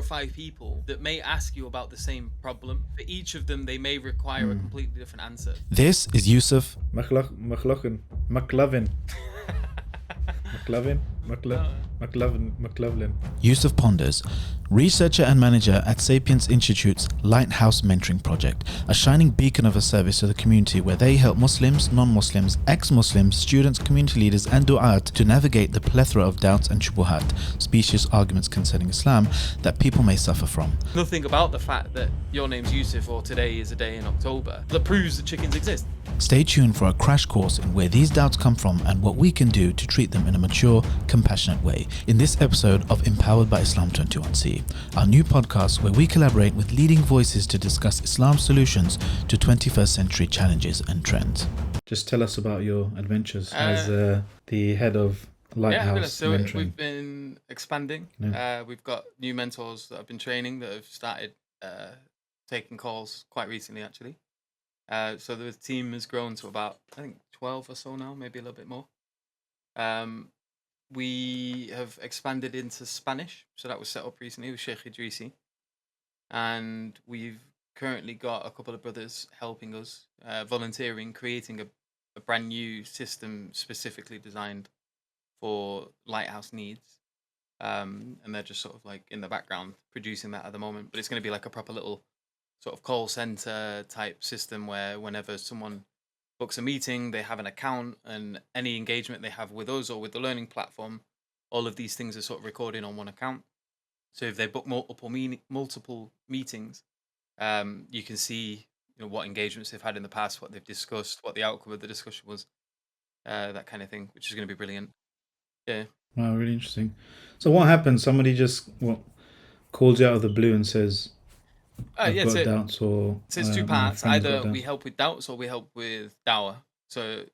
or 5 people that may ask you about the same problem. For each of them, they may require a completely different answer. This is Yusuf McLovin. Yusuf Ponders, researcher and manager at Sapience Institute's Lighthouse mentoring project, a shining beacon of a service to the community where they help Muslims, non-Muslims, ex-Muslims, students, community leaders and du'at to navigate the plethora of doubts and shubuhat, specious arguments concerning Islam that people may suffer from. Nothing about the fact that your name's Yusuf or today is a day in October that proves that chickens exist. Stay tuned for a crash course in where these doubts come from and what we can do to treat them in a mature, compassionate way in this episode of Empowered by Islam 21C, our new podcast where we collaborate with leading voices to discuss Islam's solutions to 21st century challenges and trends. Just tell us about your adventures as the head of Lighthouse so mentoring. we've been expanding. Yeah. We've got new mentors that I've been training that have started taking calls quite recently, actually. So the team has grown to about, I think, 12 or so now, maybe a little bit more. We have expanded into Spanish, so that was set up recently with Sheikh Idrisi. And we've currently got a couple of brothers helping us, volunteering, creating a brand new system specifically designed for Lighthouse needs. And they're just sort of like in the background producing that at the moment. But it's going to be like a proper little sort of call center type system where whenever someone books a meeting, they have an account, and any engagement they have with us or with the learning platform, all of these things are sort of recorded on one account. So if they book multiple meetings, you can see what engagements they've had in the past, what they've discussed, what the outcome of the discussion was, that kind of thing, which is going to be brilliant. Yeah. Wow, really interesting. So what happens? Somebody just calls you out of the blue and says, I've got doubts, or so it's two parts. Either we help with doubts or we help with dawah. So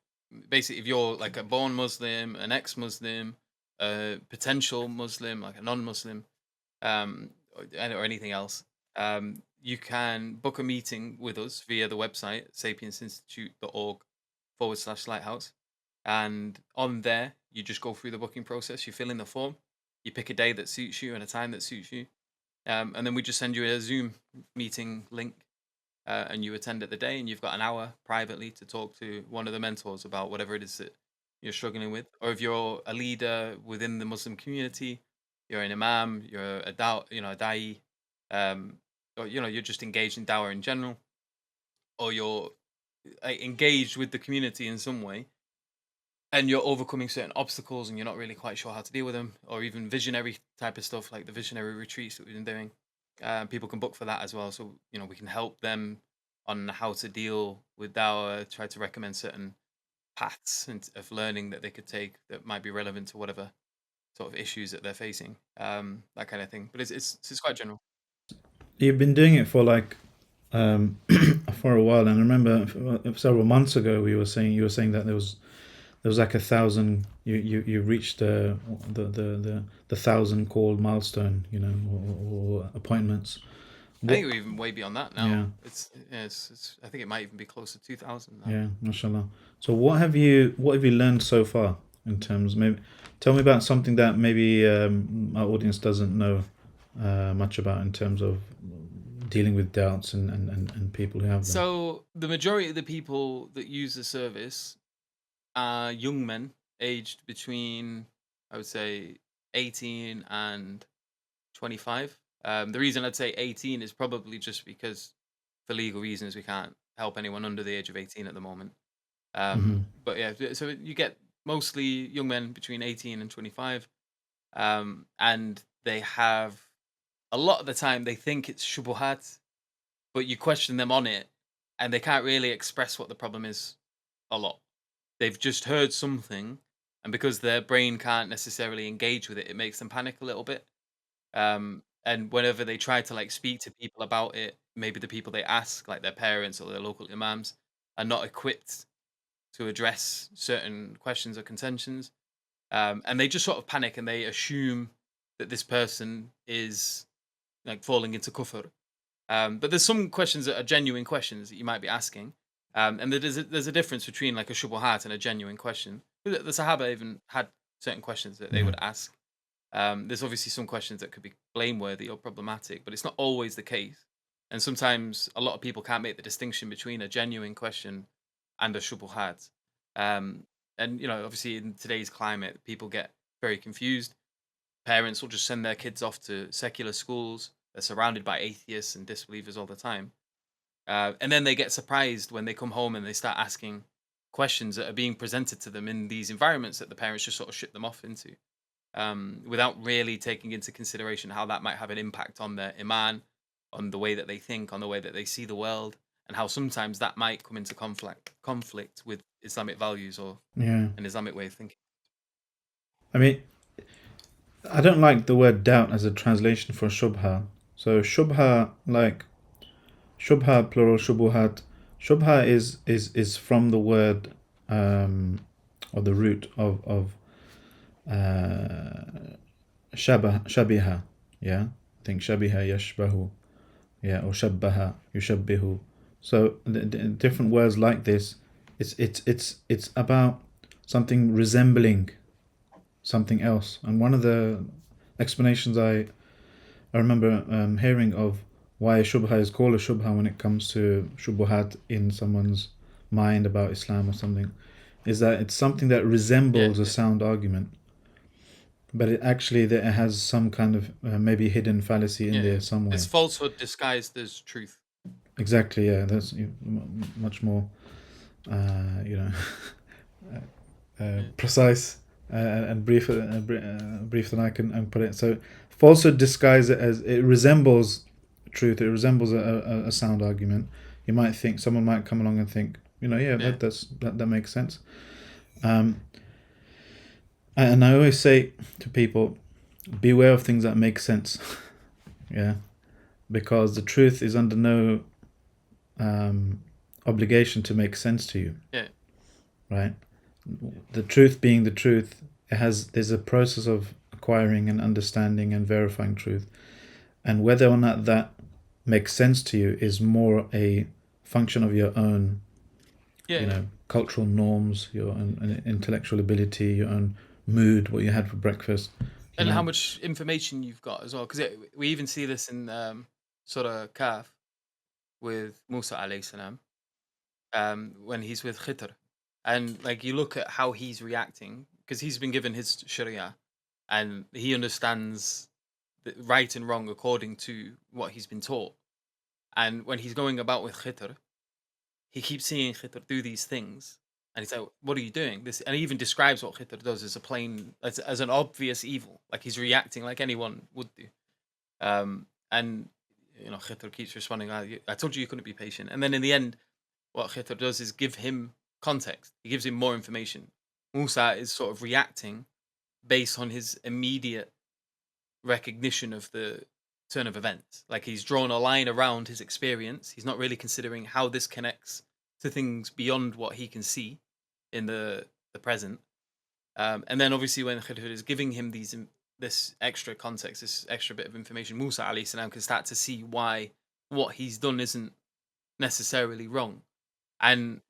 basically, if you're like a born Muslim, an ex-Muslim, a potential Muslim, like a non-Muslim, or anything else, you can book a meeting with us via the website sapiencinstitute.org/lighthouse, and on there you just go through the booking process. You fill in the form, you pick a day that suits you and a time that suits you. And then we just send you a Zoom meeting link, and you attend at the day, and you've got an hour privately to talk to one of the mentors about whatever it is that you're struggling with. Or if you're a leader within the Muslim community, you're an imam, you're a da'i, or you're just engaged in dawah in general, or you're engaged with the community in some way, and you're overcoming certain obstacles and you're not really quite sure how to deal with them, or even visionary type of stuff like the visionary retreats that we've been doing, people can book for that as well. So we can help them on how to deal with dawah, try to recommend certain paths of learning that they could take that might be relevant to whatever sort of issues that they're facing, that kind of thing. But it's quite general. You've been doing it for for a while, and I remember several months ago you were saying that there was like 1,000. You reached the 1,000 call milestone, or appointments. I think we're even way beyond that now. Yeah. It's I think it might even be close to 2,000 now. Yeah, mashallah. So what have you learned so far in terms? Maybe tell me about something that maybe our audience doesn't know much about in terms of dealing with doubts and people who have them. So the majority of the people that use the service are young men aged between, I would say, 18 and 25. The reason I'd say 18 is probably just because for legal reasons we can't help anyone under the age of 18 at the moment. But yeah, so you get mostly young men between 18 and 25, and they have, a lot of the time they think it's shubuhat, but you question them on it and they can't really express what the problem is a lot. They've just heard something, and because their brain can't necessarily engage with it, it makes them panic a little bit. And whenever they try to speak to people about it, maybe the people they ask, like their parents or their local imams, are not equipped to address certain questions or contentions. And they just sort of panic and they assume that this person is falling into kufr. But there's some questions that are genuine questions that you might be asking. And there's a difference between a shubuhat and a genuine question. The Sahaba even had certain questions that they would ask. There's obviously some questions that could be blameworthy or problematic, but it's not always the case. And sometimes a lot of people can't make the distinction between a genuine question and a shubuhat. Um, and obviously in today's climate, people get very confused. Parents will just send their kids off to secular schools. They're surrounded by atheists and disbelievers all the time. And then they get surprised when they come home and they start asking questions that are being presented to them in these environments that the parents just sort of shut them off into, without really taking into consideration how that might have an impact on their iman, on the way that they think, on the way that they see the world, and how sometimes that might come into conflict with Islamic values or Yeah. an Islamic way of thinking. I mean, I don't like the word doubt as a translation for shubha. So shubha, like shubha plural shubuhat. Shubha is from the word or the root of shabiha. Yeah, I think shabiha yashbahu. Yeah, or shabbaha yushabbihu. So the different words like this, it's about something resembling something else. And one of the explanations I remember hearing of why shubha is called a shubha when it comes to shubuhat in someone's mind about Islam or something, is that it's something that Yeah, resembles a yeah, sound argument, but it actually that it has some kind of maybe hidden fallacy in yeah, there yeah. some It's way. falsehood disguised as truth. Exactly, yeah. That's much more, you know, Yeah, precise and brief, brief than I can put it. So falsehood disguise it as it resembles truth. It resembles a sound argument. You might think someone might come along and think, yeah, yeah, that makes sense. Um, and I always say to people, beware of things that make sense. Yeah, because the truth is under no obligation to make sense to you, yeah, right? The truth being the truth, there's a process of acquiring and understanding and verifying truth, and whether or not that makes sense to you is more a function of your own, yeah, yeah. cultural norms, your own intellectual ability, your own mood, what you had for breakfast, you And how know. much information you've got as well, because we even see this in Surah Kaf with Musa alayhi salam, when he's with Khidr, and like you look at how he's reacting because he's been given his Sharia, and he understands the right and wrong according to what he's been taught. And when he's going about with Khidr, he keeps seeing Khidr do these things, and he's like, "What are you doing?" This, and he even describes what Khidr does as a plain, as an obvious evil. Like he's reacting like anyone would do. And Khidr keeps responding, I told you you couldn't be patient." And then in the end, what Khidr does is give him context. He gives him more information. Musa is sort of reacting based on his immediate recognition of the turn of events. Like he's drawn a line around his experience. He's not really considering how this connects to things beyond what he can see in the present. And then obviously when Khidr is giving him this extra context, this extra bit of information, Musa alayhi salam can start to see why what he's done isn't necessarily wrong. And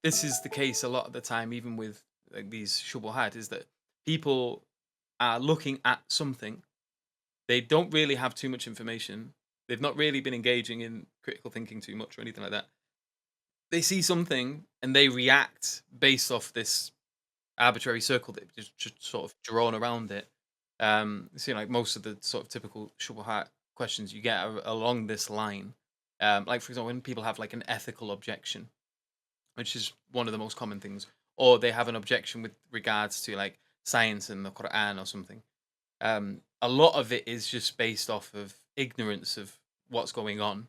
this is the case a lot of the time, even with like these shubuhat, is that people are looking at something, they don't really have too much information, they've not really been engaging in critical thinking too much or anything like that. They see something and they react based off this arbitrary circle that just sort of drawn around it. Like most of the sort of typical shubuhat questions you get are along this line. Like for example, when people have like an ethical objection, which is one of the most common things, or they have an objection with regards to like science and the Quran or something. A lot of it is just based off of ignorance of what's going on,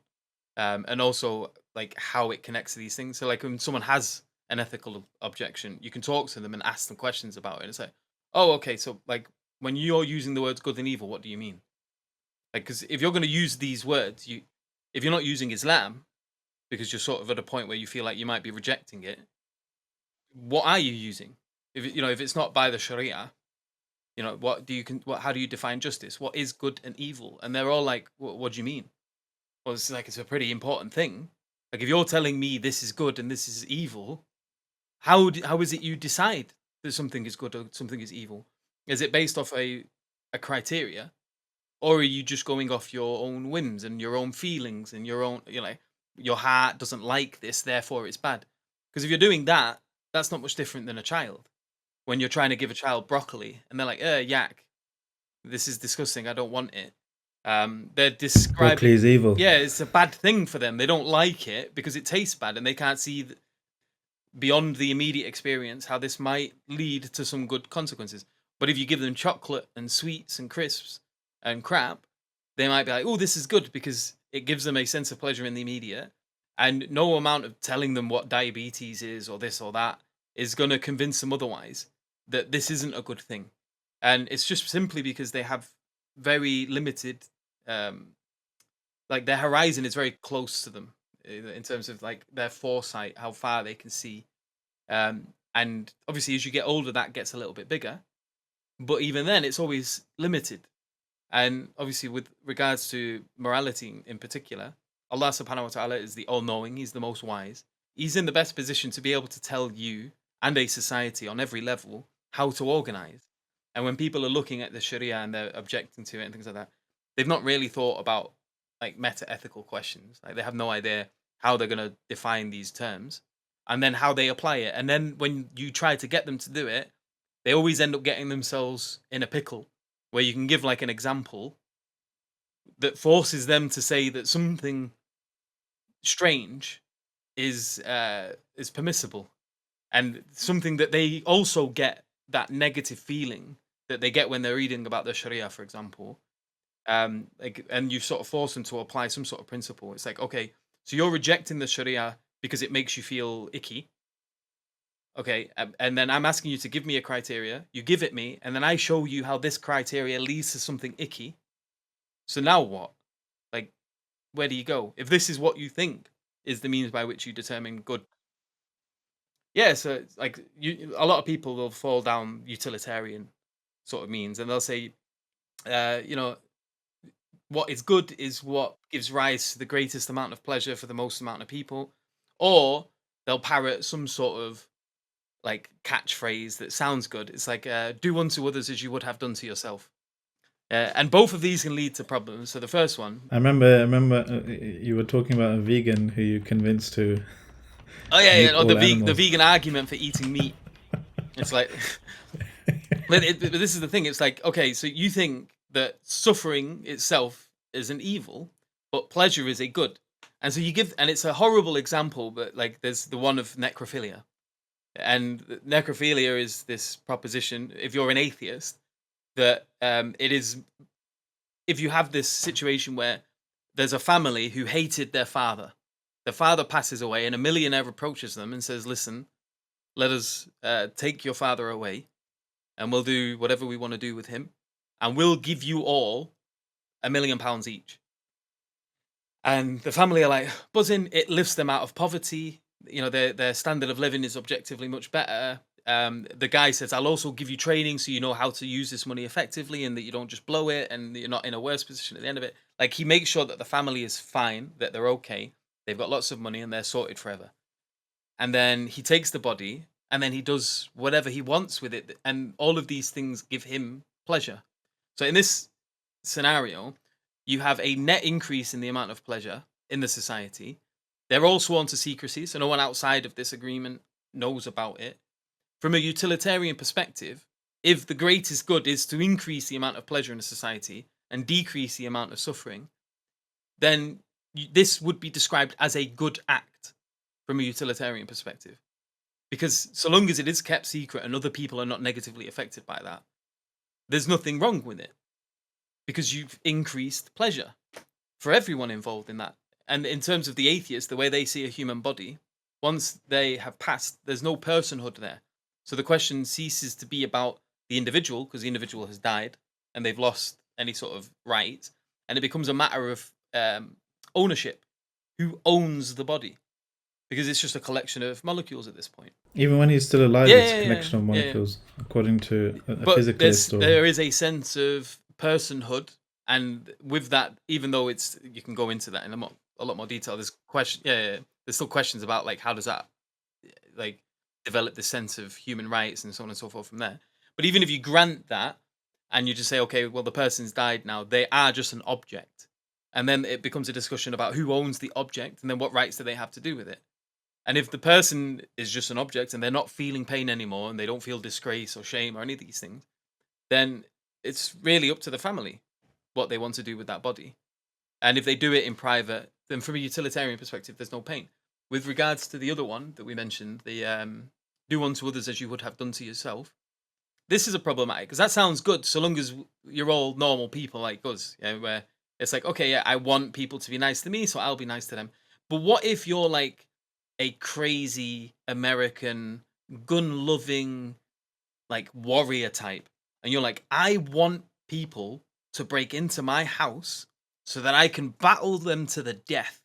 and also like how it connects to these things. So, like when someone has an ethical objection, you can talk to them and ask them questions about it. And it's like, oh, okay, so like when you're using the words good and evil, what do you mean? Like, because if you're going to use these words, if you're not using Islam because you're sort of at a point where you feel like you might be rejecting it, what are you using? If it's not by the Sharia, what do you how do you define justice? What is good and evil? And they're all like, what do you mean? Well, it's a pretty important thing. Like if you're telling me this is good and this is evil, how is it you decide that something is good or something is evil? Is it based off a a criteria, or are you just going off your own whims and your own feelings and your own, your heart doesn't like this, therefore it's bad? Because if you're doing that, that's not much different than a child. When you're trying to give a child broccoli and they're like, yak, this is disgusting, I don't want it. They're Broccoli describing, is evil. yeah, it's a bad thing for them. They don't like it because it tastes bad and they can't see beyond the immediate experience how this might lead to some good consequences. But if you give them chocolate and sweets and crisps and crap, they might be like, oh, this is good because it gives them a sense of pleasure in the immediate. And no amount of telling them what diabetes is or this or that is going to convince them otherwise that this isn't a good thing. And it's just simply because they have very limited, um, like their horizon is very close to them in terms of like their foresight, how far they can see. And obviously, as you get older, that gets a little bit bigger. But even then, it's always limited. And obviously, with regards to morality in particular, Allah subhanahu wa ta'ala is the all knowing, He's the most wise. He's in the best position to be able to tell you and a society on every level how to organize. And when people are looking at the Sharia and they're objecting to it and things like that, they've not really thought about like meta ethical questions. Like they have no idea how they're going to define these terms and then how they apply it. And then when you try to get them to do it, they always end up getting themselves in a pickle where you can give like an example that forces them to say that something strange is permissible, and something that they also get that negative feeling that they get when they're reading about the Sharia, for example. Like, and you sort of force them to apply some sort of principle. It's like, okay, so you're rejecting the Sharia because it makes you feel icky. Okay, and then I'm asking you to give me a criteria. You give it me, and then I show you how this criteria leads to something icky. So now what? Like, where do you go? If this is what you think is the means by which you determine good. Yeah, so it's like a lot of people will fall down utilitarian sort of means, and they'll say, you know, what is good is what gives rise to the greatest amount of pleasure for the most amount of people, or they'll parrot some sort of like catchphrase that sounds good. It's like, do unto others as you would have done to yourself. And both of these can lead to problems. So the first one, I remember you were talking about a vegan who you convinced to oh yeah, yeah, meet or the all the animals. vegan argument for eating meat. It's like, but this is the thing. It's like, okay, so you think that suffering itself is an evil, but pleasure is a good, and so you give, and it's a horrible example, but like there's the one of necrophilia, and necrophilia is this proposition. If you're an atheist, that it is, if you have this situation where there's a family who hated their father, the father passes away, and a millionaire approaches them and says, "Listen, let us take your father away, and we'll do whatever we want to do with him, and we'll give you all £1 million each." And the family are like buzzing. It lifts them out of poverty. You know, their standard of living is objectively much better. The guy says, "I'll also give you training so you know how to use this money effectively, and that you don't just blow it, and that you're not in a worse position at the end of it." Like he makes sure that the family is fine, that they're okay, they've got lots of money, and they're sorted forever. And then he takes the body, and then he does whatever he wants with it, and all of these things give him pleasure. So in this scenario, you have a net increase in the amount of pleasure in the society. They're all sworn to secrecy, so no one outside of this agreement knows about it. From a utilitarian perspective, if the greatest good is to increase the amount of pleasure in a society and decrease the amount of suffering, then this would be described as a good act from a utilitarian perspective. Because so long as it is kept secret and other people are not negatively affected by that, there's nothing wrong with it. Because you've increased pleasure for everyone involved in that. And in terms of the atheists, the way they see a human body, once they have passed, there's no personhood there. So the question ceases to be about the individual, because the individual has died and they've lost any sort of right. And it becomes a matter of ownership. Who owns the body? Because it's just a collection of molecules at this point. Even when he's still alive, Yeah, it's a yeah, connection of yeah, yeah. molecules, according to a But physicalist. Or there is a sense of personhood, and with that, even though it's, you can go into that in a lot more detail. There's there's still questions about like how does that like develop the sense of human rights and so on and so forth from there. But even if you grant that, and you just say, okay, well, the person's died now. They are just an object. And then it becomes a discussion about who owns the object and then what rights do they have to do with it. And if the person is just an object and they're not feeling pain anymore and they don't feel disgrace or shame or any of these things, then it's really up to the family what they want to do with that body. And if they do it in private, then from a utilitarian perspective, there's no pain. With regards to the other one that we mentioned, the do unto others as you would have done to yourself, this is a problematic because that sounds good so long as you're all normal people like us, where it's like, okay, yeah, I want people to be nice to me, so I'll be nice to them. But what if you're like a crazy American gun-loving like warrior type, and you're like, I want people to break into my house so that I can battle them to the death,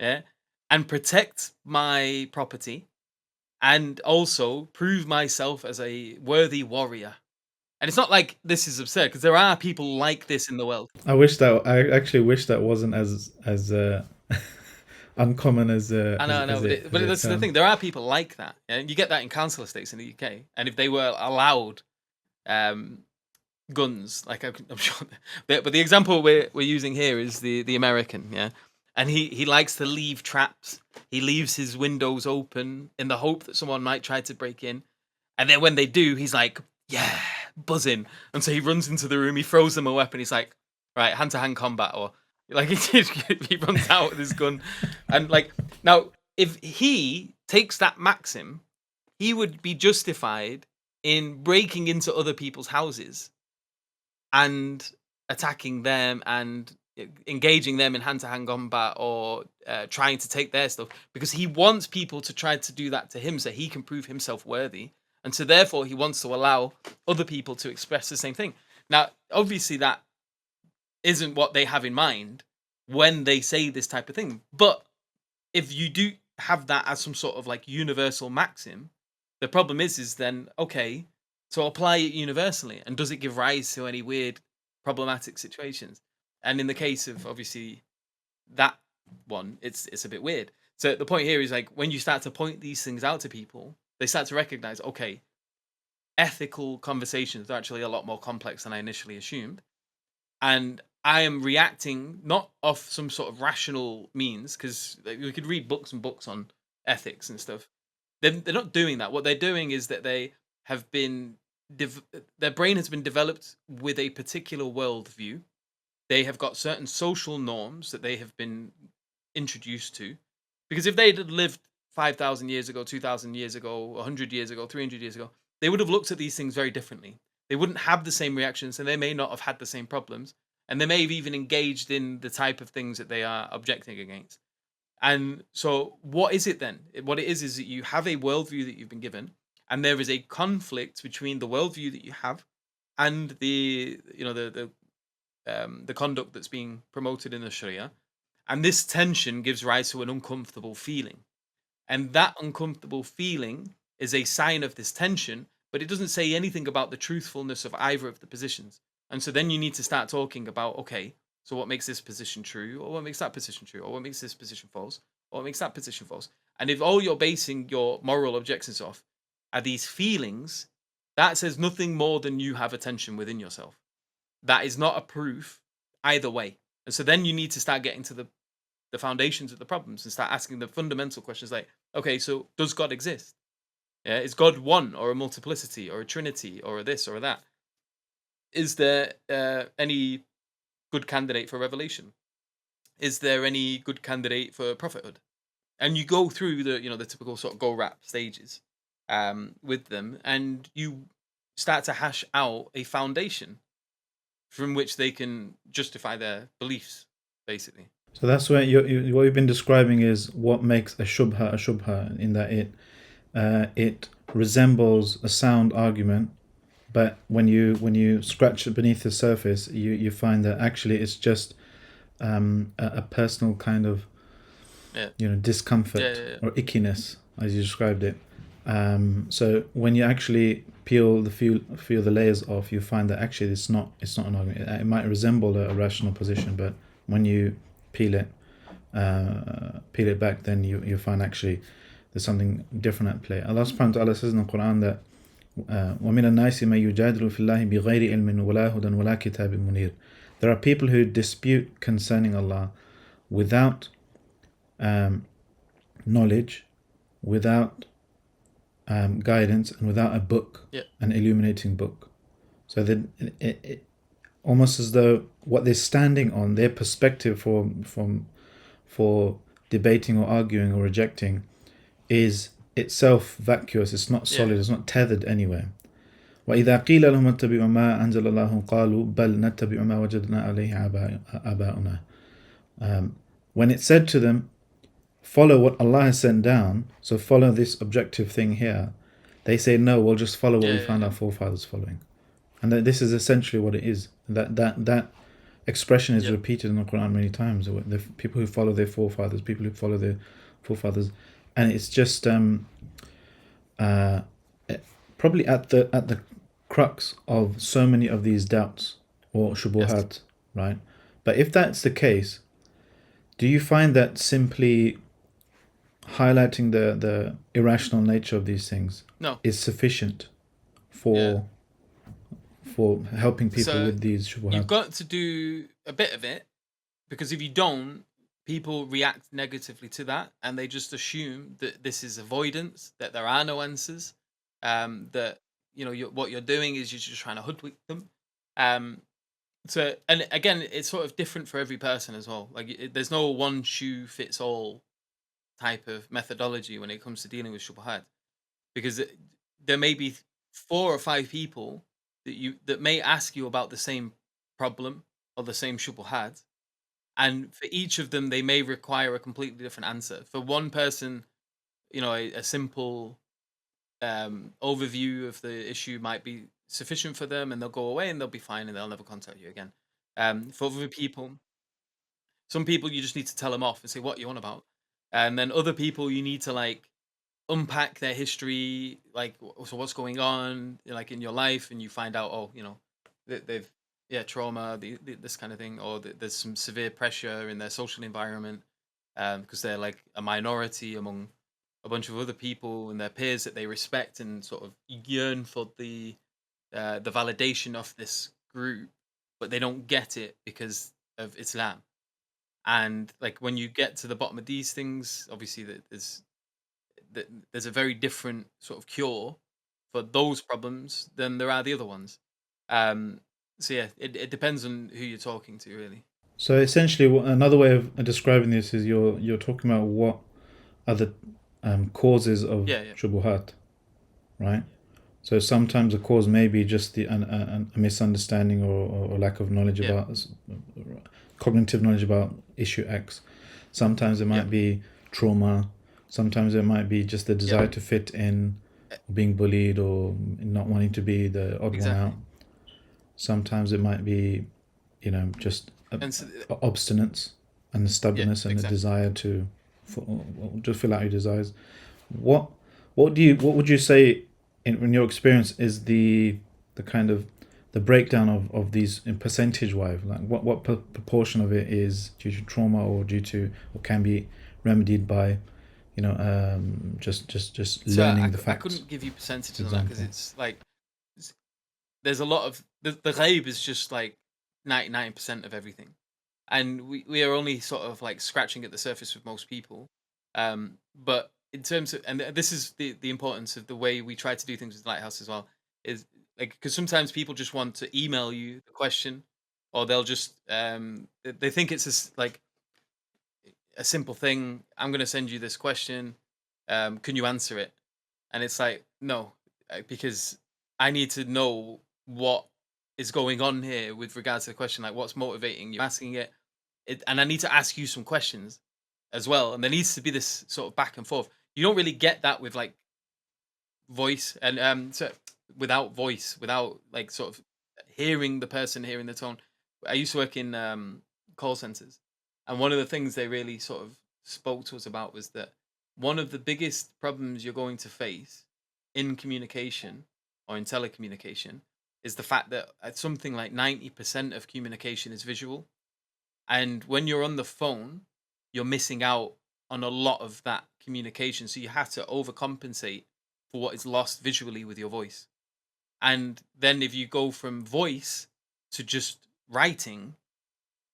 yeah, and protect my property, and also prove myself as a worthy warrior. And it's not like this is absurd because there are people like this in the world. I actually wish that wasn't as uncommon I know, but that's the thing. There are people like that, and you get that in council estates in the UK. And if they were allowed guns, like I'm sure, but the example we're using here is the American, yeah. And he likes to leave traps. He leaves his windows open in the hope that someone might try to break in. And then when they do, he's like, yeah, buzzing. And so he runs into the room, he throws them a weapon. He's like, right, hand-to-hand combat. Or like he runs out with his gun. And like, now, if he takes that maxim, he would be justified in breaking into other people's houses and attacking them and engaging them in hand-to-hand combat or trying to take their stuff, because he wants people to try to do that to him so he can prove himself worthy. And so therefore he wants to allow other people to express the same thing. Now, obviously that isn't what they have in mind when they say this type of thing. But if you do have that as some sort of like universal maxim, the problem is then, okay, so apply it universally. And does it give rise to any weird problematic situations? And in the case of obviously that one, it's a bit weird. So the point here is like when you start to point these things out to people, they start to recognize, okay, ethical conversations are actually a lot more complex than I initially assumed. And I am reacting not off some sort of rational means, because we could read books and books on ethics and stuff. They're not doing that. What they're doing is that they have been, their brain has been developed with a particular worldview. They have got certain social norms that they have been introduced to. Because if they had lived 5,000 years ago, 2,000 years ago, 100 years ago, 300 years ago, they would have looked at these things very differently. They wouldn't have the same reactions, and they may not have had the same problems. And they may have even engaged in the type of things that they are objecting against. And so what is it then? What it is that you have a worldview that you've been given, and there is a conflict between the worldview that you have and the conduct that's being promoted in the Sharia. And this tension gives rise to an uncomfortable feeling. And that uncomfortable feeling is a sign of this tension, but it doesn't say anything about the truthfulness of either of the positions. And so then you need to start talking about, okay, so what makes this position true, or what makes that position true, or what makes this position false, or what makes that position false. And if all you're basing your moral objections off are these feelings, that says nothing more than you have a tension within yourself. That is not a proof either way. And so then you need to start getting to the foundations of the problems and start asking the fundamental questions like, okay, so does God exist? Yeah, is God one, or a multiplicity, or a trinity, or a this or a that? Is there any good candidate for revelation? Is there any good candidate for prophethood? And you go through the typical sort of go rap stages with them, and you start to hash out a foundation from which they can justify their beliefs, basically. So that's where what you've been describing is what makes a shubha, in that it resembles a sound argument, but when you scratch beneath the surface, you find that actually it's just a personal kind of discomfort or ickiness, as you described it. So when you actually peel the layers off, you find that actually it's not an argument. It might resemble a rational position, but when you peel it back, then you find actually there's something different at play. Allah subhanahu wa ta'ala says in the Quran that ومن الناس من يجادل في الله بغير علم ولا هدى ولا كتاب منير. There are people who dispute concerning Allah without knowledge, without guidance, and without a book, Yeah. an illuminating book. So that almost as though what they're standing on, their perspective for debating or arguing or rejecting, is itself vacuous. It's not solid. Yeah. It's not tethered anywhere. وإذا قيل لهم اتبعوا ما أنزل الله قالوا بل نتبع ما وجدنا عليه آباؤنا. When it's said to them, follow what Allah has sent down, so follow this objective thing here, they say, no, we'll just follow what we found our forefathers following. And that this is essentially what it is. That expression is repeated in the Quran many times. The people who follow their forefathers, people who follow their forefathers, and it's just probably at the crux of so many of these doubts or shubuhat, right? But if that's the case, do you find that simply highlighting the irrational nature of these things is sufficient for helping people with these shubuhat? You've got to do a bit of it, because if you don't, people react negatively to that, and they just assume that this is avoidance, that there are no answers, that what you're doing is you're just trying to hoodwink them. So, and again, it's sort of different for every person as well. Like, there's no one shoe fits all type of methodology when it comes to dealing with shubuhat, because there may be 4 or 5 people that may ask you about the same problem or the same shubuhat, and for each of them they may require a completely different answer. For one person, a simple overview of the issue might be sufficient for them, and they'll go away and they'll be fine and they'll never contact you again. For other people, some people you just need to tell them off and say what you want about, and then other people you need to like unpack their history, like so what's going on like in your life, and you find out, that they've trauma, this kind of thing, or there's some severe pressure in their social environment, because they're like a minority among a bunch of other people and their peers that they respect and sort of yearn for the validation of this group, but they don't get it because of Islam. And like when you get to the bottom of these things, obviously there's a very different sort of cure for those problems than there are the other ones. So yeah, it depends on who you're talking to, really. So essentially, another way of describing this is you're talking about what are the causes of shubuhat, right? So sometimes the cause may be just a misunderstanding or lack of knowledge about cognitive knowledge about issue X. Sometimes it might be trauma. Sometimes it might be just the desire to fit in, being bullied, or not wanting to be the odd one out. Sometimes it might be, just obstinance and stubbornness and the desire to fill out your desires. What would you say in your experience is the kind of the breakdown of these in percentage wise? Like what proportion of it is due to trauma or can be remedied by just learning the facts? I couldn't give you percentages on that, because it's like there's a lot of the ghaib is just like 99% of everything, and we are only sort of like scratching at the surface with most people. But in terms of, and this is the importance of the way we try to do things with Lighthouse as well, is like, because sometimes people just want to email you the question, or they'll just they think it's like a simple thing. I'm going to send you this question. Can you answer it? And it's like, no, because I need to know what is going on here with regards to the question. Like, what's motivating you asking it? And I need to ask you some questions as well. And there needs to be this sort of back and forth. You don't really get that with like voice, and so without voice, without like sort of hearing the person, hearing the tone. I used to work in call centers, and one of the things they really sort of spoke to us about was that one of the biggest problems you're going to face in communication or in telecommunication is the fact that something like 90% of communication is visual. And when you're on the phone, you're missing out on a lot of that communication. So you have to overcompensate for what is lost visually with your voice. And then if you go from voice to just writing,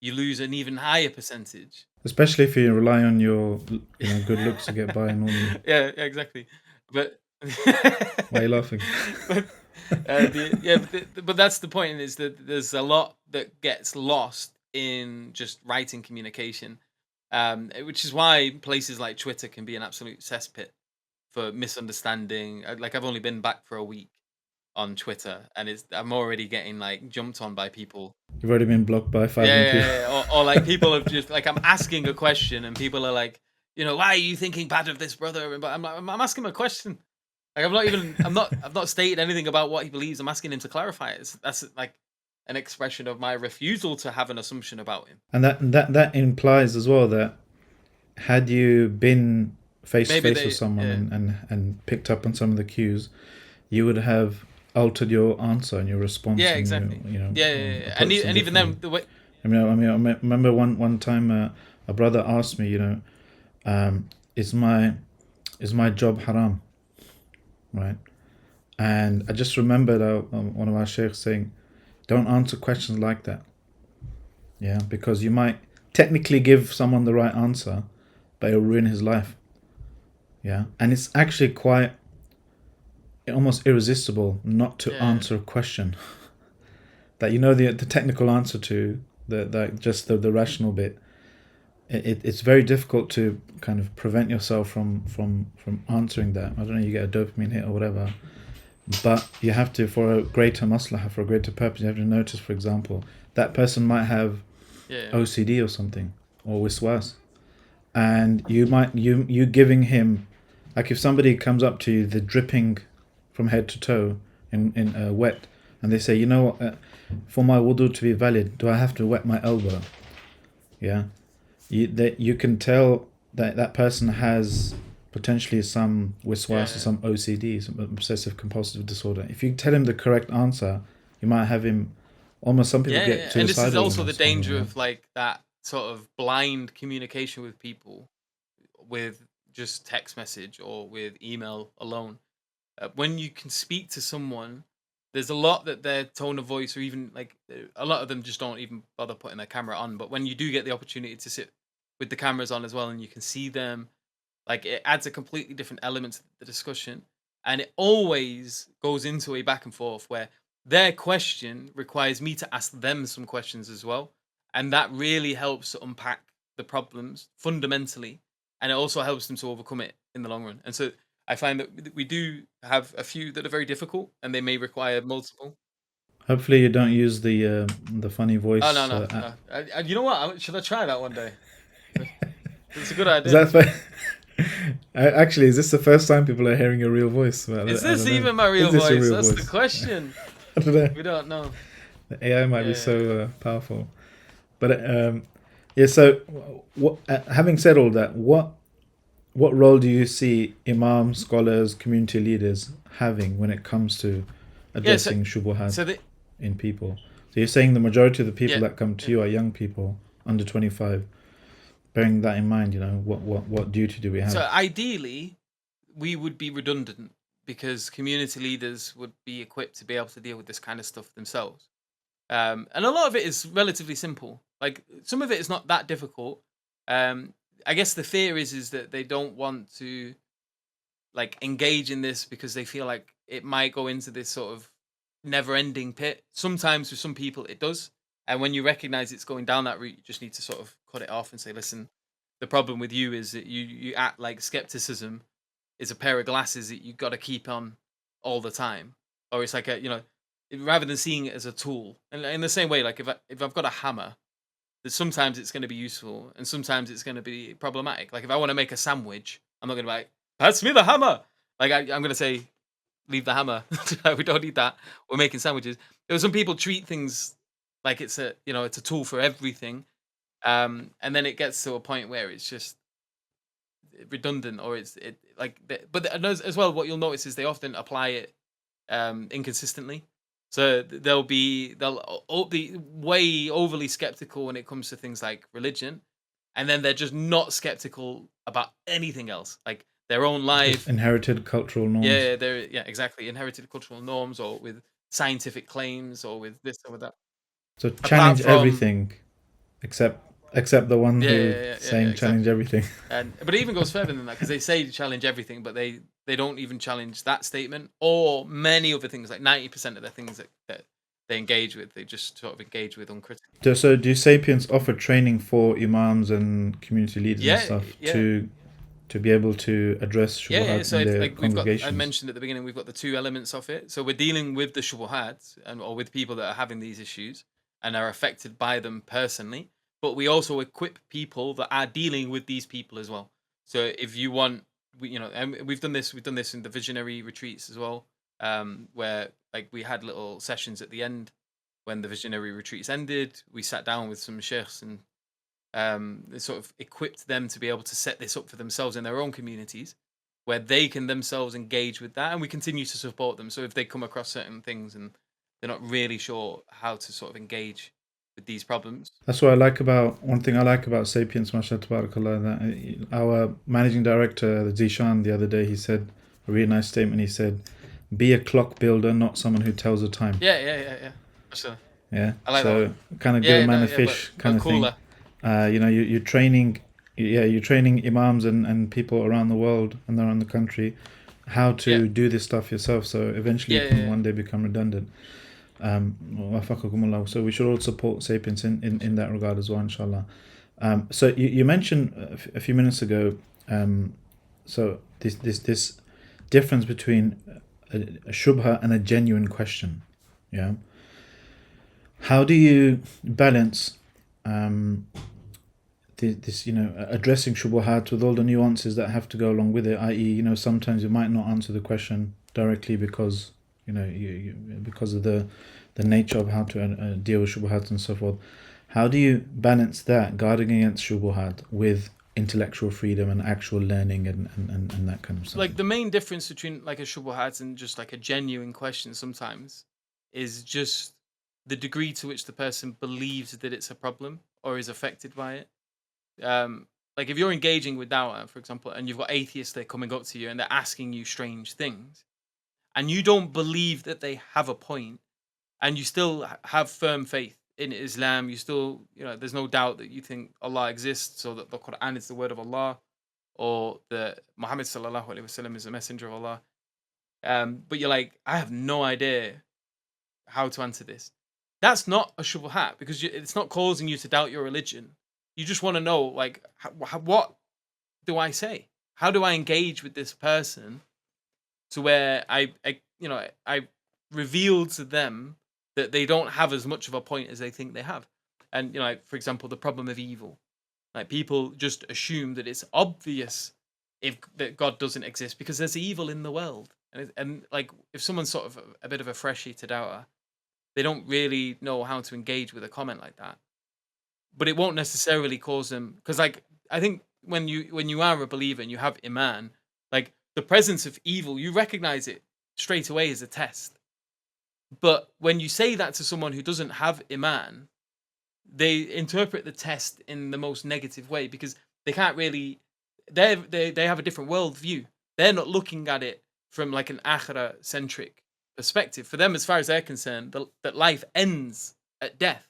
you lose an even higher percentage. Especially if you rely on your, good looks to get by normally. Yeah, exactly. But Why are you laughing? but but that's the point, is that there's a lot that gets lost in just writing communication, which is why places like Twitter can be an absolute cesspit for misunderstanding. Like, I've only been back for a week on Twitter, and I'm already getting like jumped on by people. You've already been blocked by 5 Yeah, million yeah, people. yeah, yeah. Or like people have just like, I'm asking a question and people are like, why are you thinking bad of this brother? But I'm like, I'm asking him a question. Like, I've not stated anything about what he believes. I'm asking him to clarify it. That's like an expression of my refusal to have an assumption about him. And that implies as well that had you been face to Maybe face with someone yeah, and picked up on some of the cues, you would have altered your answer and your response, yeah, and exactly. Yeah, yeah, yeah. approached it And even then, differently. the way, I remember one time a brother asked me, is my job haram, right? And I just remembered one of our sheikhs saying, don't answer questions like that. Yeah, because you might technically give someone the right answer, but it'll ruin his life. Yeah, and it's actually quite almost irresistible not to yeah, answer a question that the technical answer to, the rational bit. It's very difficult to kind of prevent yourself from answering that. I don't know, you get a dopamine hit or whatever, but you have to, for a greater maslahah, for a greater purpose, you have to notice, for example, that person might have yeah, OCD or something, or wiswas, and you giving him, like, if somebody comes up to you, they're dripping from head to toe in wet, and they say, for my wudu to be valid, do I have to wet my elbow? Yeah, you can tell that person has potentially some wiswas or yeah, some OCD, some obsessive compulsive disorder. If you tell him the correct answer, you might have him almost. Some people yeah, get yeah. And this is suicidal in also the responding. danger of like that sort of blind communication with people, with just text message or with email alone. When you can speak to someone, there's a lot that their tone of voice, or even like a lot of them just don't even bother putting their camera on. But when you do get the opportunity to sit with the cameras on as well, and you can see them, like, it adds a completely different element to the discussion, and it always goes into a back and forth where their question requires me to ask them some questions as well, and that really helps to unpack the problems fundamentally, and it also helps them to overcome it in the long run. And so I find that we do have a few that are very difficult, and they may require multiple. Hopefully, you don't use the funny Oh, no, voice no, app. no. You know what? Should I try that one day? It's a good Is idea. that actually, is this the first time people are hearing your real voice? Well, Is I this don't know. even my real Is this your voice? real That's the voice? question. I don't know. We don't know. The AI might be Yeah. so powerful, but yeah. So, having said all that, what role do you see imams, scholars, community leaders having when it comes to Yeah. So, addressing shubuhat so the in people? So you're saying the majority of the people yeah, that come to yeah. you are young people under 25. Bearing that in mind, what duty do we have? So ideally, we would be redundant because community leaders would be equipped to be able to deal with this kind of stuff themselves. And a lot of it is relatively simple. Like, some of it is not that difficult. I guess the fear is that they don't want to like engage in this because they feel like it might go into this sort of never-ending pit. Sometimes with some people it does, and when you recognize it's going down that route, you just need to sort of cut it off and say, "Listen, the problem with you is that you act like skepticism is a pair of glasses that you got to keep on all the time, or it's like rather than seeing it as a tool." And in the same way, like if I've got a hammer, that sometimes it's going to be useful and sometimes it's going to be problematic. Like, if I want to make a sandwich, I'm not going to be like, "Pass me the hammer." Like, I'm going to say, "Leave the hammer. We don't need that. We're making sandwiches." Some people treat things like it's a tool for everything, and then it gets to a point where it's just redundant, or but as well, what you'll notice is they often apply it inconsistently. So they'll be way overly skeptical when it comes to things like religion, and then they're just not skeptical about anything else, like their own Just life. inherited cultural norms. Yeah, they're exactly, inherited cultural norms, or with scientific claims or with this or with that. So Apart challenge from everything except the one yeah, who yeah, yeah, yeah, yeah, saying challenge exactly. everything. And but it even goes further than that because they say challenge everything, but they don't even challenge that statement or many other things. Like 90% of the things that they engage with, they just sort of engage with uncritically. So do Sapiens offer training for imams and community leaders and Yeah, stuff yeah. to be able to address Yeah, yeah. shubuhat So in if, their like we've got, I congregations? mentioned at the beginning, we've got the two elements of it. So we're dealing with the shubuhat and or with people that are having these issues and are affected by them personally. But we also equip people that are dealing with these people as well. So if you want, and we've done this. We've done this in the visionary retreats as well, where like we had little sessions at the end when the visionary retreats ended. We sat down with some sheikhs and they sort of equipped them to be able to set this up for themselves in their own communities where they can themselves engage with that and we continue to support them so if they come across certain things and they're not really sure how to sort of engage with these problems. That's what I like about one thing I like about Sapiens, mashallah tabarakallah, that our managing director, the Zishan, the other day, he said a really nice statement. He said, "Be a clock builder, not someone who tells the time." Yeah, yeah, yeah, yeah. So Yeah, I like that one. so kind of give a Yeah, man no, a yeah, fish kind but of thing. cooler. You're training, yeah, you're training imams and people around the world and around the country how Yeah, to do this stuff yourself. So eventually yeah, you yeah, can yeah. one day become redundant. Wafaqakumullah. So we should all support Sapiens in that regard as well, inshallah. So you mentioned a few minutes ago, so this difference between a shubha and a genuine question. Yeah. How do you balance um, this, addressing shubuhat with all the nuances that have to go along with it? I.e., sometimes you might not answer the question directly because because of the nature of how to deal with shubuhat and so forth. How do you balance that, guarding against shubuhat, with intellectual freedom and actual learning and that kind of stuff? Like the main difference between like a shubuhat and just like a genuine question sometimes is just the degree to which the person believes that it's a problem or is affected by it. Um, like if you're engaging with dawah, for example, and you've got atheists that are coming up to you and they're asking you strange things, and you don't believe that they have a point, and you still have firm faith in Islam, you still, there's no doubt that you think Allah exists or that the Quran is the word of Allah or that Muhammad sallallahu alaihi wasallam is a messenger of Allah. But you're like, I have no idea how to answer this. That's not a shubhat because it's not causing you to doubt your religion. You just want to know, like, what do I say? How do I engage with this person to where I reveal to them that they don't have as much of a point as they think they have. And like, for example, the problem of evil. Like people just assume that it's obvious if that God doesn't exist because there's evil in the world. And like if someone's sort of a bit of a freshie to doubter, they don't really know how to engage with a comment like that. But it won't necessarily cause them because like I think when you are a believer and you have iman, like the presence of evil, you recognize it straight away as a test. But when you say that to someone who doesn't have iman, they interpret the test in the most negative way because they can't really they have a different worldview. They're not looking at it from like an akhira centric perspective. For them, as far as they're concerned, that life ends at death.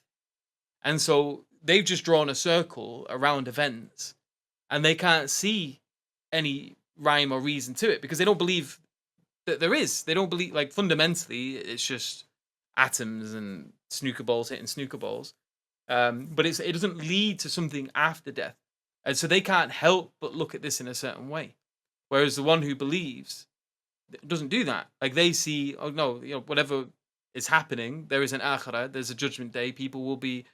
And so they've just drawn a circle around events and they can't see any rhyme or reason to it because they don't believe that there is. They don't believe, like, fundamentally, it's just atoms and snooker balls hitting snooker balls. But it doesn't lead to something after death. And so they can't help but look at this in a certain way. Whereas the one who believes doesn't do that. Like they see, oh no, whatever is happening, there is an akhirah, there's a judgment day. People will be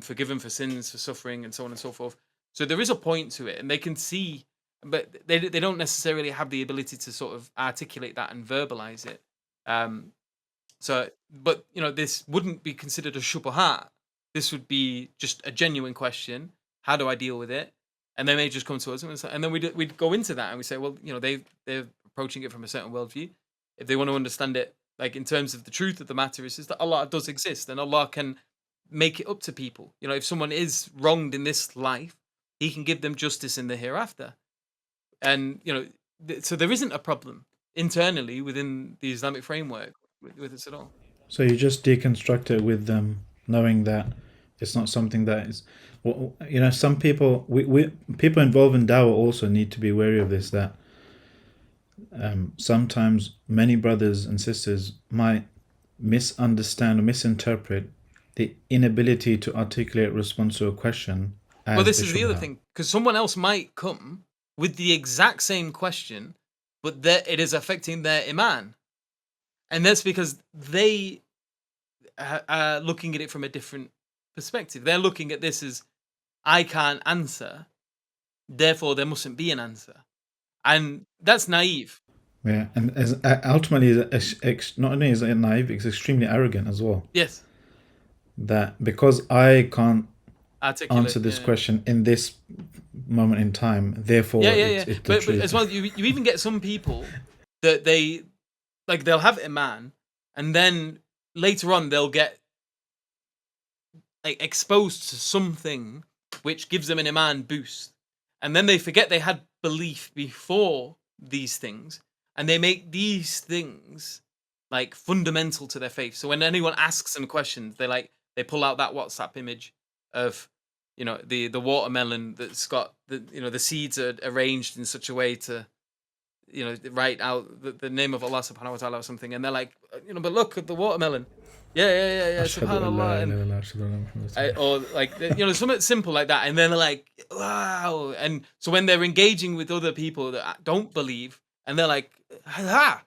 forgiven for sins, for suffering, and so on and so forth. So there is a point to it, and they can see, but they don't necessarily have the ability to sort of articulate that and verbalize it. Um, but this wouldn't be considered a shubuhat. This would be just a genuine question. How do I deal with it? And they may just come to us, and then we'd go into that, and we say, well, they're approaching it from a certain worldview. If they want to understand it, like in terms of the truth of the matter is that Allah does exist, and Allah can make it up to people. If someone is wronged in this life, He can give them justice in the hereafter. And so there isn't a problem internally within the Islamic framework with this at all. So you just deconstruct it with them, knowing that it's not something that is. Well, some people, we people involved in dawah also need to be wary of this. That sometimes many brothers and sisters might misunderstand or misinterpret the inability to articulate response to a question as Well, this a is the other shubha. thing, because someone else might come with the exact same question, but it is affecting their iman, and that's because they are looking at it from a different perspective. They're looking at this as, I can't answer, therefore there mustn't be an answer, and that's naive. Yeah, and as ultimately, not only is it naive, it's extremely arrogant as well. Yes, That because I can't articulate. answer this Yeah, question in this moment in time, yeah, therefore yeah, it's yeah. the But truth. as well, you even get some people that they'll have iman, and then later on they'll get like exposed to something which gives them an iman boost, and then they forget they had belief before these things, and they make these things like fundamental to their faith. So when anyone asks them questions, they pull out that WhatsApp image of the watermelon that's got the seeds are arranged in such a way to write out the name of Allah subhanahu wa ta'ala or something, and they're like, but look at the watermelon. Yeah, yeah, yeah, yeah, Ashhadu an la subhanallah. And ilaha illallah, ashhadu anna Muhammadan rasulullah. or like something simple like that, and then they're like, wow. And so when they're engaging with other people that don't believe, and they're like, ha,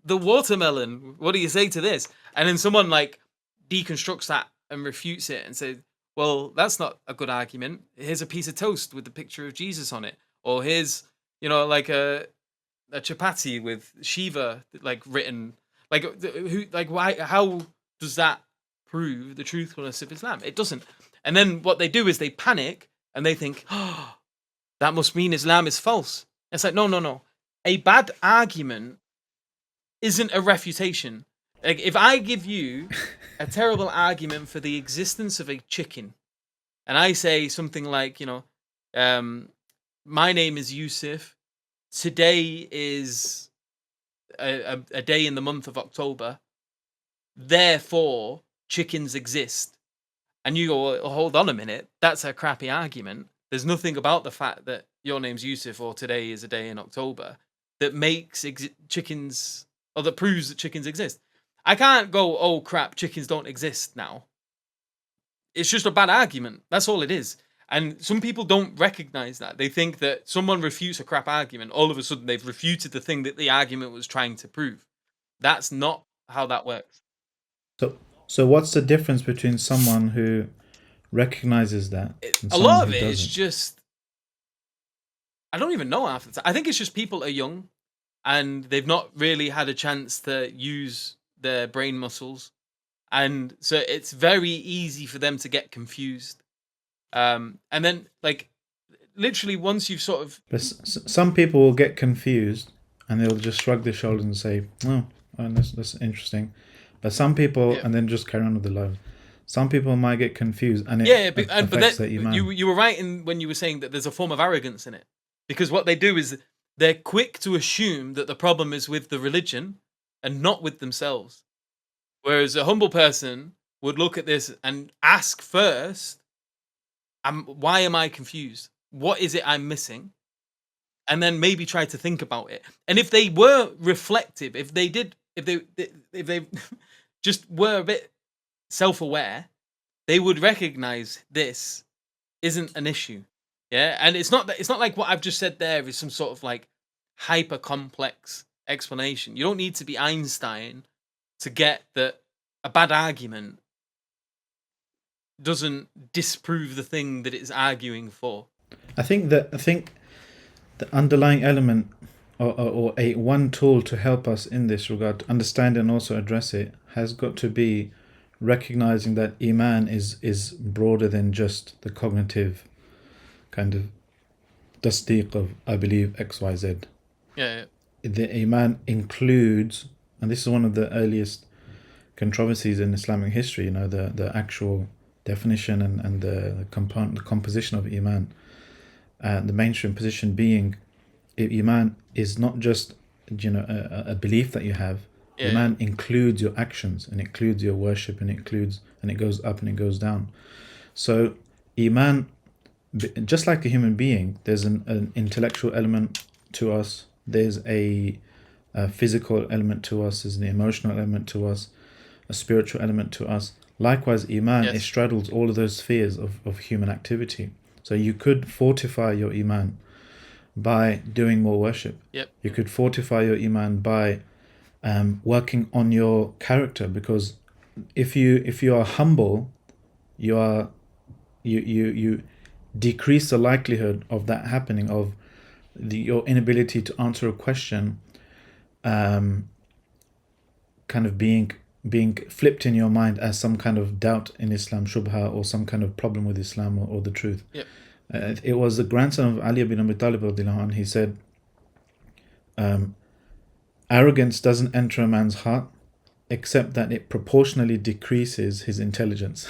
the watermelon, what do you say to this? And then someone like deconstructs that and refutes it and says, well, that's not a good argument. Here's a piece of toast with the picture of Jesus on it, or here's like a chapati with Shiva like written, like who, like why, how does that prove the truthfulness of Islam? It doesn't. And then what they do is they panic and they think, oh, that must mean Islam is false. It's like, no, no, no. A bad argument isn't a refutation. Like if I give you a terrible argument for the existence of a chicken, and I say something like, my name is Yusuf. Today is a day in the month of October. Therefore, chickens exist. And you go, well, hold on a minute. That's a crappy argument. There's nothing about the fact that your name's Yusuf or today is a day in October that makes chickens, or that proves that chickens exist. I can't go, oh crap, chickens don't exist now. It's just a bad argument. That's all it is. And some people don't recognize that. They think that someone refutes a crap argument, all of a sudden they've refuted the thing that the argument was trying to prove. That's not how that works. So what's the difference between someone who recognizes that and A someone lot who of it is doesn't? just, I don't even know half the time. I think it's just people are young and they've not really had a chance to use their brain muscles. And so it's very easy for them to get confused. And then, like, literally, once you've sort of, But some people will get confused and they'll just shrug their shoulders and say, "Oh, that's interesting." But some people, yeah, and then just carry on with their lives. Some people might get confused, and it yeah, but affects their then iman. you were right in when you were saying that there's a form of arrogance in it, because what they do is they're quick to assume that the problem is with the religion and not with themselves. Whereas a humble person would look at this and ask first, why am I confused? What is it I'm missing? And then maybe try to think about it. And if they were reflective, if they just were a bit self-aware, they would recognize this isn't an issue. Yeah, and it's not like what I've just said there is some sort of like hyper complex explanation. You don't need to be Einstein to get that a bad argument doesn't disprove the thing that it's arguing for. I think the underlying element, or a one tool to help us in this regard, to understand and also address it, has got to be recognizing that iman is broader than just the cognitive kind of tasdeeq of I believe XYZ. Yeah, The iman includes, and this is one of the earliest controversies in Islamic history, the actual definition and the composition of iman. The mainstream position being, iman is not just a belief that you have, Yeah. Iman includes your actions, and includes your worship, and it goes up and it goes down. So Iman, just like a human being, there's an intellectual element to us. There's a physical element to us. There's an emotional element to us, a spiritual element to us. Likewise, Iman, it Yes. straddles all of those spheres of human activity. So you could fortify your Iman by doing more worship. Yep. You could fortify your Iman by working on your character, because if you are humble, you decrease the likelihood of that happening, of your inability to answer a question kind of being flipped in your mind as some kind of doubt in Islam, shubha, or some kind of problem with Islam, or the truth. Yep. It was the grandson of Ali bin Abi Talib radiallahu anh. He said, arrogance doesn't enter a man's heart except that it proportionally decreases his intelligence.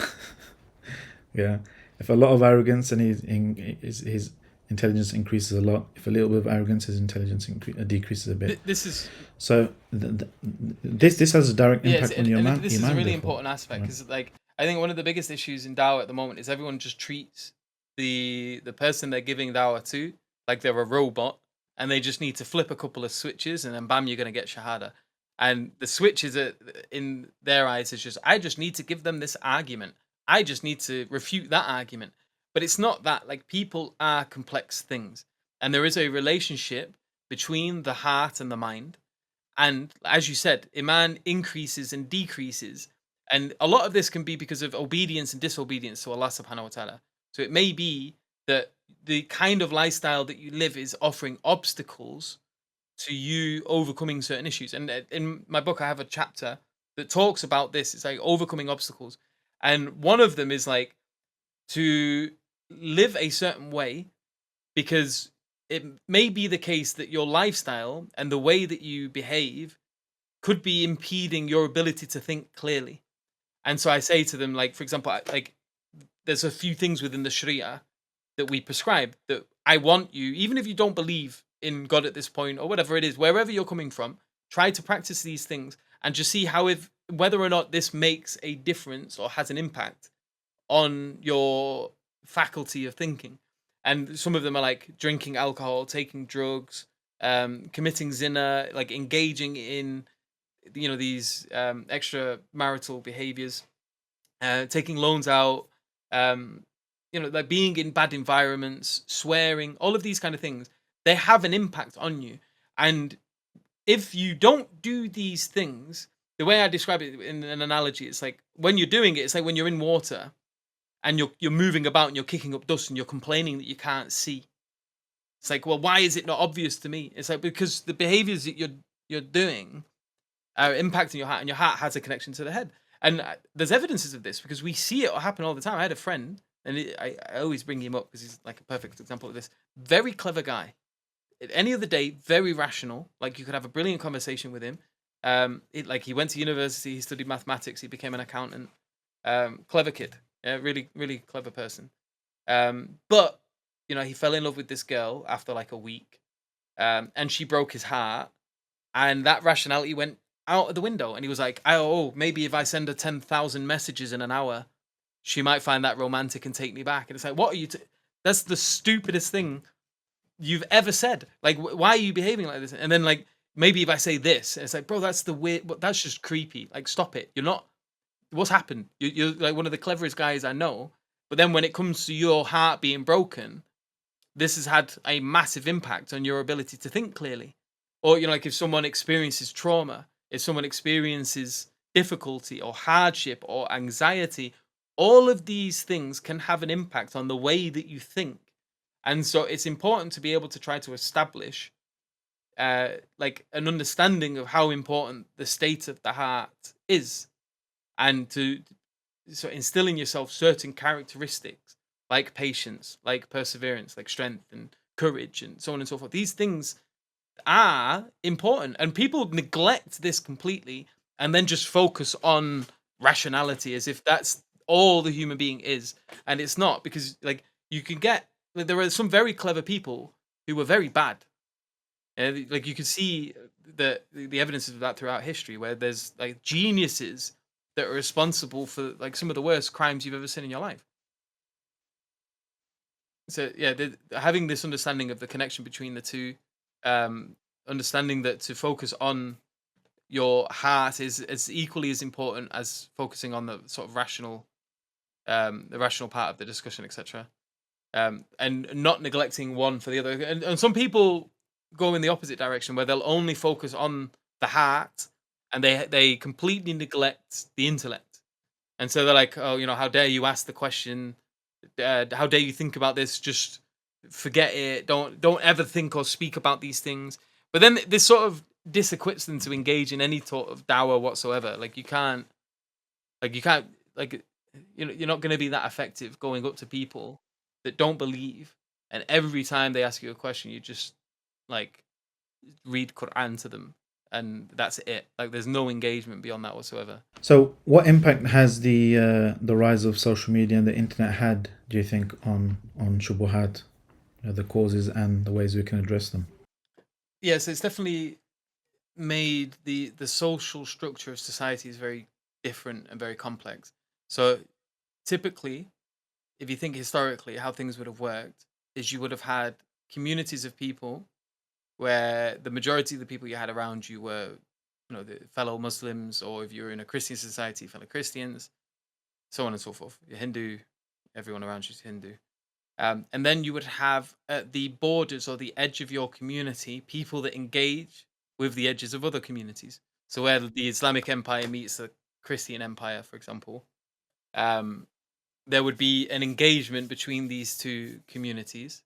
Yeah, if a lot of arrogance, and his intelligence increases a lot. If a little bit of arrogance, his intelligence decreases a bit. This is So this has a direct impact on your and man. this is a really therefore. important aspect, because like I think one of the biggest issues in dawah at the moment is everyone just treats the person they're giving dawah to like they're a robot, and they just need to flip a couple of switches and then bam, you're going to get shahada. And the switches are, in their eyes, is just, I just need to give them this argument, I just need to refute that argument. But it's not that. Like, people are complex things, and there is a relationship between the heart and the mind. And as you said, iman increases and decreases. And a lot of this can be because of obedience and disobedience to Allah subhanahu wa ta'ala. So it may be that the kind of lifestyle that you live is offering obstacles to you overcoming certain issues. And in my book, I have a chapter that talks about this. It's like overcoming obstacles. And one of them is like to live a certain way, because it may be the case that your lifestyle and the way that you behave could be impeding your ability to think clearly. And so I say to them, like, for example, like, there's a few things within the Sharia that we prescribe that I want you, even if you don't believe in God at this point or whatever it is, wherever you're coming from, try to practice these things and just see how, if whether or not this makes a difference or has an impact on your faculty of thinking. And some of them are like drinking alcohol, taking drugs, committing zina, like engaging in these extramarital behaviors, taking loans out, like being in bad environments, swearing, all of these kind of things. They have an impact on you. And if you don't do these things, the way I describe it in an analogy, it's like when you're doing it, it's like when you're in water and you're moving about and you're kicking up dust and you're complaining that you can't see. It's like, well, why is it not obvious to me? It's like, because the behaviors that you're doing are impacting your heart, and your heart has a connection to the head. And there's evidences of this because we see it happen all the time. I had a friend, and I always bring him up because he's like a perfect example of this. Very clever guy. At any other day, very rational. Like, you could have a brilliant conversation with him. He went to university, he studied mathematics, he became an accountant. Clever kid. Yeah, really, really clever person. But he fell in love with this girl after like a week, and she broke his heart, and that rationality went out of the window. And he was like, "Oh, maybe if I send her 10,000 messages in an hour, she might find that romantic and take me back." And it's like, what are you? That's the stupidest thing you've ever said. Like, why are you behaving like this? And then like, maybe if I say this, it's like, bro, that's the weird. That's just creepy. Like, stop it. You're not. What's happened? You're like one of the cleverest guys I know. But then when it comes to your heart being broken, this has had a massive impact on your ability to think clearly. Or, like if someone experiences trauma, if someone experiences difficulty or hardship or anxiety, all of these things can have an impact on the way that you think. And so it's important to be able to try to establish like an understanding of how important the state of the heart is, and to instill in yourself certain characteristics like patience, like perseverance, like strength and courage, and so on and so forth. These things are important, and people neglect this completely and then just focus on rationality as if that's all the human being is. And it's not, because like you can get there are some very clever people who were very bad. Like you can see the evidence of that throughout history, where there's like geniuses that are responsible for like some of the worst crimes you've ever seen in your life. So yeah, having this understanding of the connection between the two, um, understanding that to focus on your heart is as equally as important as focusing on the sort of the rational part of the discussion, etc. And not neglecting one for the other. And some people go in the opposite direction where they'll only focus on the heart and they completely neglect the intellect. And so they're like, oh, how dare you ask the question? How dare you think about this? Just forget it. Don't ever think or speak about these things. But then this sort of disequips them to engage in any sort of dawah whatsoever. Like you can't, like you're not going to be that effective going up to people that don't believe, and every time they ask you a question, you just like read Quran to them, and that's it. Like there's no engagement beyond that whatsoever. So, what impact has the rise of social media and the internet had, do you think, on Shubuhat, the causes and the ways we can address them? Yeah, so it's definitely made the social structure of society is very different and very complex. So typically, if you think historically how things would have worked, is you would have had communities of people where the majority of the people you had around you were, the fellow Muslims, or if you're in a Christian society, fellow Christians, so on and so forth. You're Hindu, everyone around you is Hindu. And then you would have at the borders or the edge of your community people that engage with the edges of other communities. So where the Islamic Empire meets the Christian Empire, for example, um, there would be an engagement between these two communities,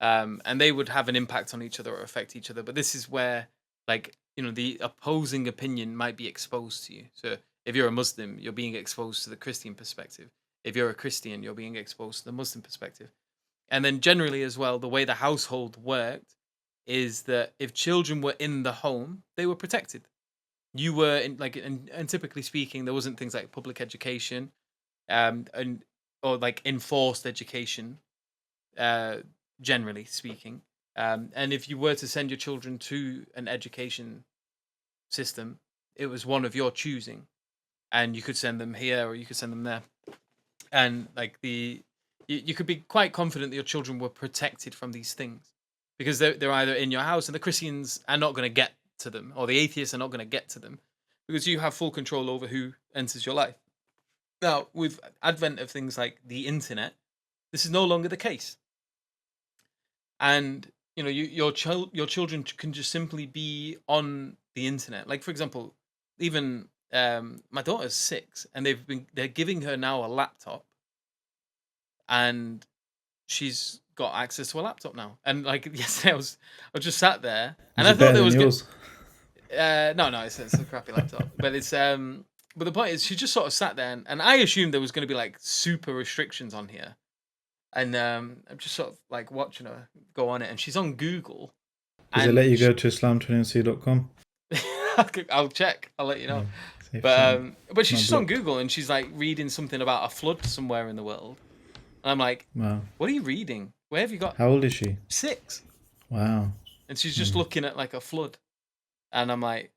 and they would have an impact on each other or affect each other. But this is where, like, the opposing opinion might be exposed to you. So if you're a Muslim, you're being exposed to the Christian perspective. If you're a Christian, you're being exposed to the Muslim perspective. And then generally as well, the way the household worked is that if children were in the home, they were protected. You were in like, and typically speaking, there wasn't things like public education, and or like enforced education, uh, generally speaking. And if you were to send your children to an education system, it was one of your choosing, and you could send them here or you could send them there. And like you could be quite confident that your children were protected from these things because they're either in your house, and the Christians are not going to get to them, or the atheists are not going to get to them, because you have full control over who enters your life. Now, with advent of things like the internet, this is no longer the case, and your children can just simply be on the internet. Like for example, even my daughter's 6, and they're giving her now a laptop, and she's got access to a laptop now. And like yesterday, I was just sat there, and Is I it thought better there than was good. yours? No, it's a crappy laptop, but it's But the point is, she just sort of sat there, and I assumed there was going to be like super restrictions on here, and I'm just sort of like watching her go on it, and she's on Google, Does it let and you go to Islam20c.com? I'll check. I'll let you know. See if But she's not just on blocked. Google, and she's like reading something about a flood somewhere in the world, and I'm like, Wow. "What are you reading? Where have you got?" How old is she? 6, Wow. and she's just looking at like a flood, and I'm like,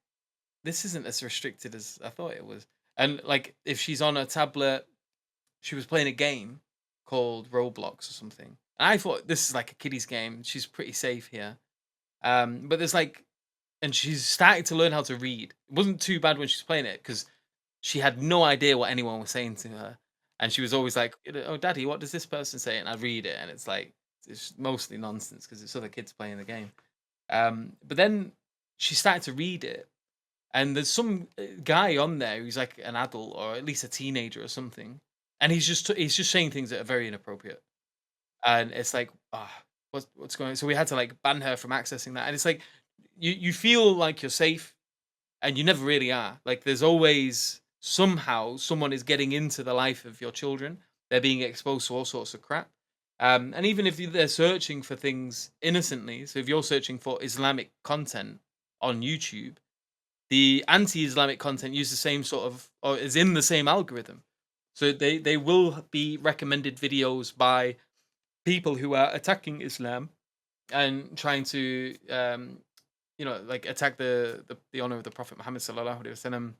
"This isn't as restricted as I thought it was." And like, if she's on a tablet, she was playing a game called Roblox or something. And I thought this is like a kiddie's game. She's pretty safe here. But there's like, and she's starting to learn how to read. It wasn't too bad when she was playing it because she had no idea what anyone was saying to her, and she was always like, "Oh, daddy, what does this person say?" And I read it, and it's like it's mostly nonsense because it's other kids playing the game. But then she started to read it, and there's some guy on there who's like an adult or at least a teenager or something, and he's just saying things that are very inappropriate, and it's like, what's going on? So we had to like ban her from accessing that, and it's like you feel like you're safe, and you never really are. Like there's always somehow someone is getting into the life of your children. They're being exposed to all sorts of crap. And even if they're searching for things innocently, so if you're searching for Islamic content on YouTube, the anti-Islamic content use the same sort of, or is in the same algorithm. So they will be recommended videos by people who are attacking Islam and trying to like attack the honor of the Prophet Muhammad sallallahu alaihi wasallam,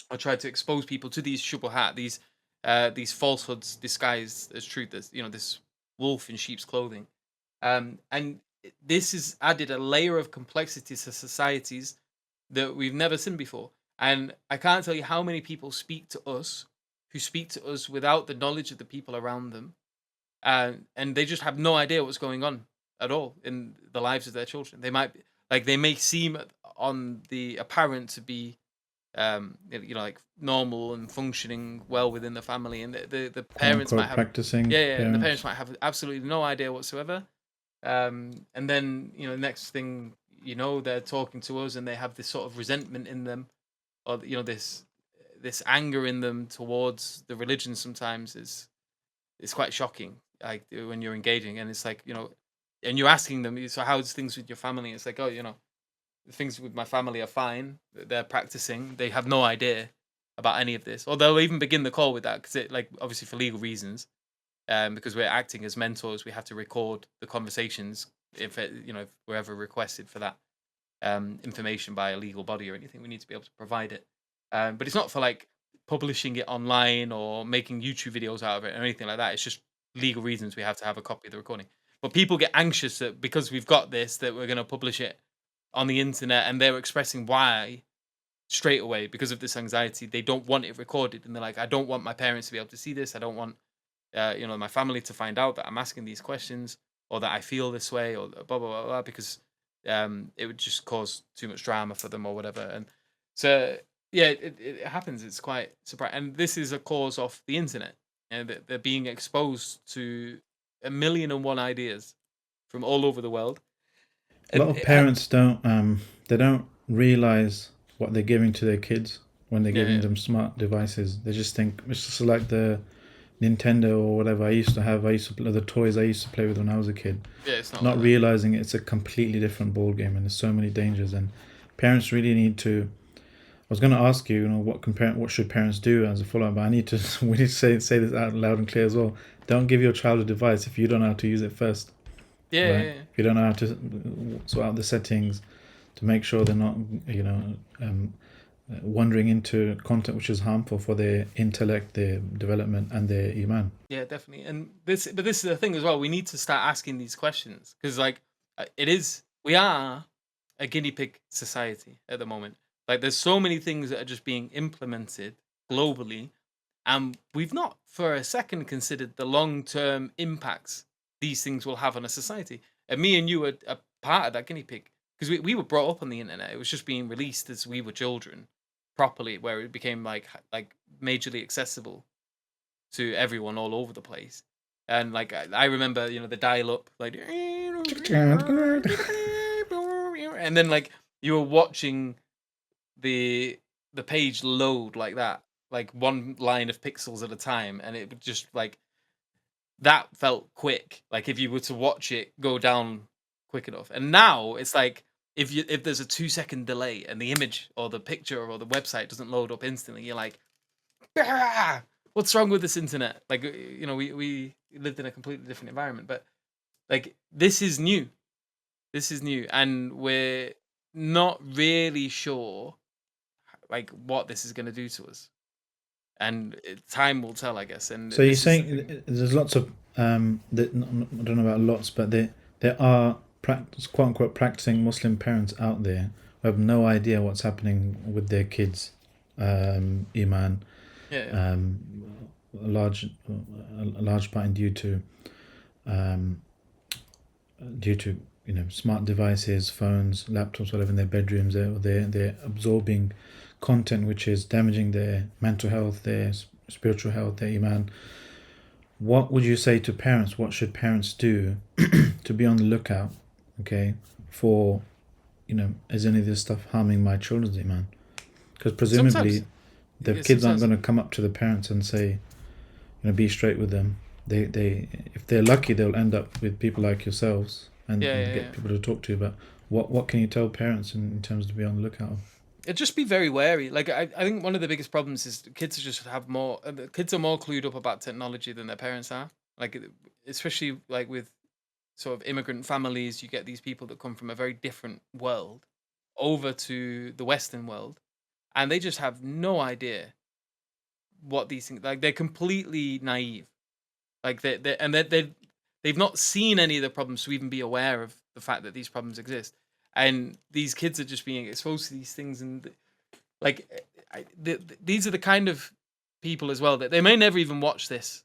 or try to expose people to these shubuhat, these falsehoods disguised as truth, as this wolf in sheep's clothing. And this has added a layer of complexity to societies that we've never seen before. And I can't tell you how many people who speak to us without the knowledge of the people around them, and they just have no idea what's going on at all in the lives of their children. They may seem on the apparent to be like normal and functioning well within the family, and the Quote parents might unquote have, practicing yeah, yeah, and the parents parents. might have absolutely no idea whatsoever. And then next thing they're talking to us, and they have this sort of resentment in them, or this anger in them towards the religion. Sometimes is it's quite shocking, like when you're engaging, and it's like and you're asking them, so how's things with your family? It's like, oh, things with my family are fine. They're practicing. They have no idea about any of this, or they'll even begin the call with that, because it, like, obviously for legal reasons, because we're acting as mentors, we have to record the conversations if we're ever requested for that information by a legal body or anything. We need to be able to provide it, but it's not for like publishing it online or making YouTube videos out of it or anything like that. It's just legal reasons we have to have a copy of the recording. But people get anxious that because we've got this, that we're going to publish it on the internet, and they're expressing why straight away because of this anxiety. They don't want it recorded, and they're like, I don't want my parents to be able to see this. I don't want my family to find out that I'm asking these questions, or that I feel this way, or blah blah blah, blah, because it would just cause too much drama for them or whatever. And so yeah, it happens. It's quite surprising, and this is a cause of the internet, and they're being exposed to a million and one ideas from all over the world. A lot And of parents don't realize what they're giving to their kids when they're yeah, giving yeah, them smart devices. They just think it's just like the Nintendo or whatever I used to have. I used to play the toys I used to play with when I was a kid, yeah, it's not like not that. realizing it's a completely different ball game and there's so many dangers. And parents really need to. I was going to ask you, what should parents do as a follow-up, but I need to. We need to say this out loud and clear as well. Don't give your child a device if you don't know how to use it first, Yeah, right? yeah, yeah. If you don't know how to sort out the settings to make sure they're not, wandering into content which is harmful for their intellect, their development, and their iman. Yeah, definitely. But this is the thing as well. We need to start asking these questions, because, like, we are a guinea pig society at the moment. Like, there's so many things that are just being implemented globally, and we've not for a second considered the long term impacts these things will have on a society. And me and you are part of that guinea pig, because we were brought up on the internet. It was just being released as we were children properly, where it became like majorly accessible to everyone all over the place. And like I remember, the dial up, like, and then like you were watching the page load like that, like one line of pixels at a time, and it would just like that felt quick. Like if you were to watch it go down quick enough. And now it's like if there's a 2-second delay and the image or the picture or the website doesn't load up instantly, you're like, "Ah, what's wrong with this internet?" Like, we lived in a completely different environment, but like this is new. This is new, and we're not really sure like what this is going to do to us. And time will tell, I guess. And So you're this is the thing. saying there's lots of I don't know about lots, but there are quote unquote practicing Muslim parents out there who have no idea what's happening with their kids, iman, Yeah, yeah. um, a large part um, due to smart devices, phones, laptops, whatever in their bedrooms. They're absorbing content which is damaging their mental health, their spiritual health, their iman. What would you say to parents? What should parents do to be on the lookout, okay, for is any of this stuff harming my children's iman? Because Sometimes, presumably the yeah, kids aren't sometimes, going to come up to the parents and say, be straight with them. They if they're lucky, they'll end up with people like yourselves yeah, and yeah, get yeah. people to talk to. But what can you tell parents in terms to be on the lookout? Just be very wary. Like I think one of the biggest problems is kids just have more. The kids are more clued up about technology than their parents are. Like especially like with sort of immigrant families, you get these people that come from a very different world, over to the Western world, and they just have no idea what these things like. They're completely naive. Like they've not seen any of the problems to even be aware of the fact that these problems exist. And these kids are just being exposed to these things, and like these are the kind of people as well that they may never even watch this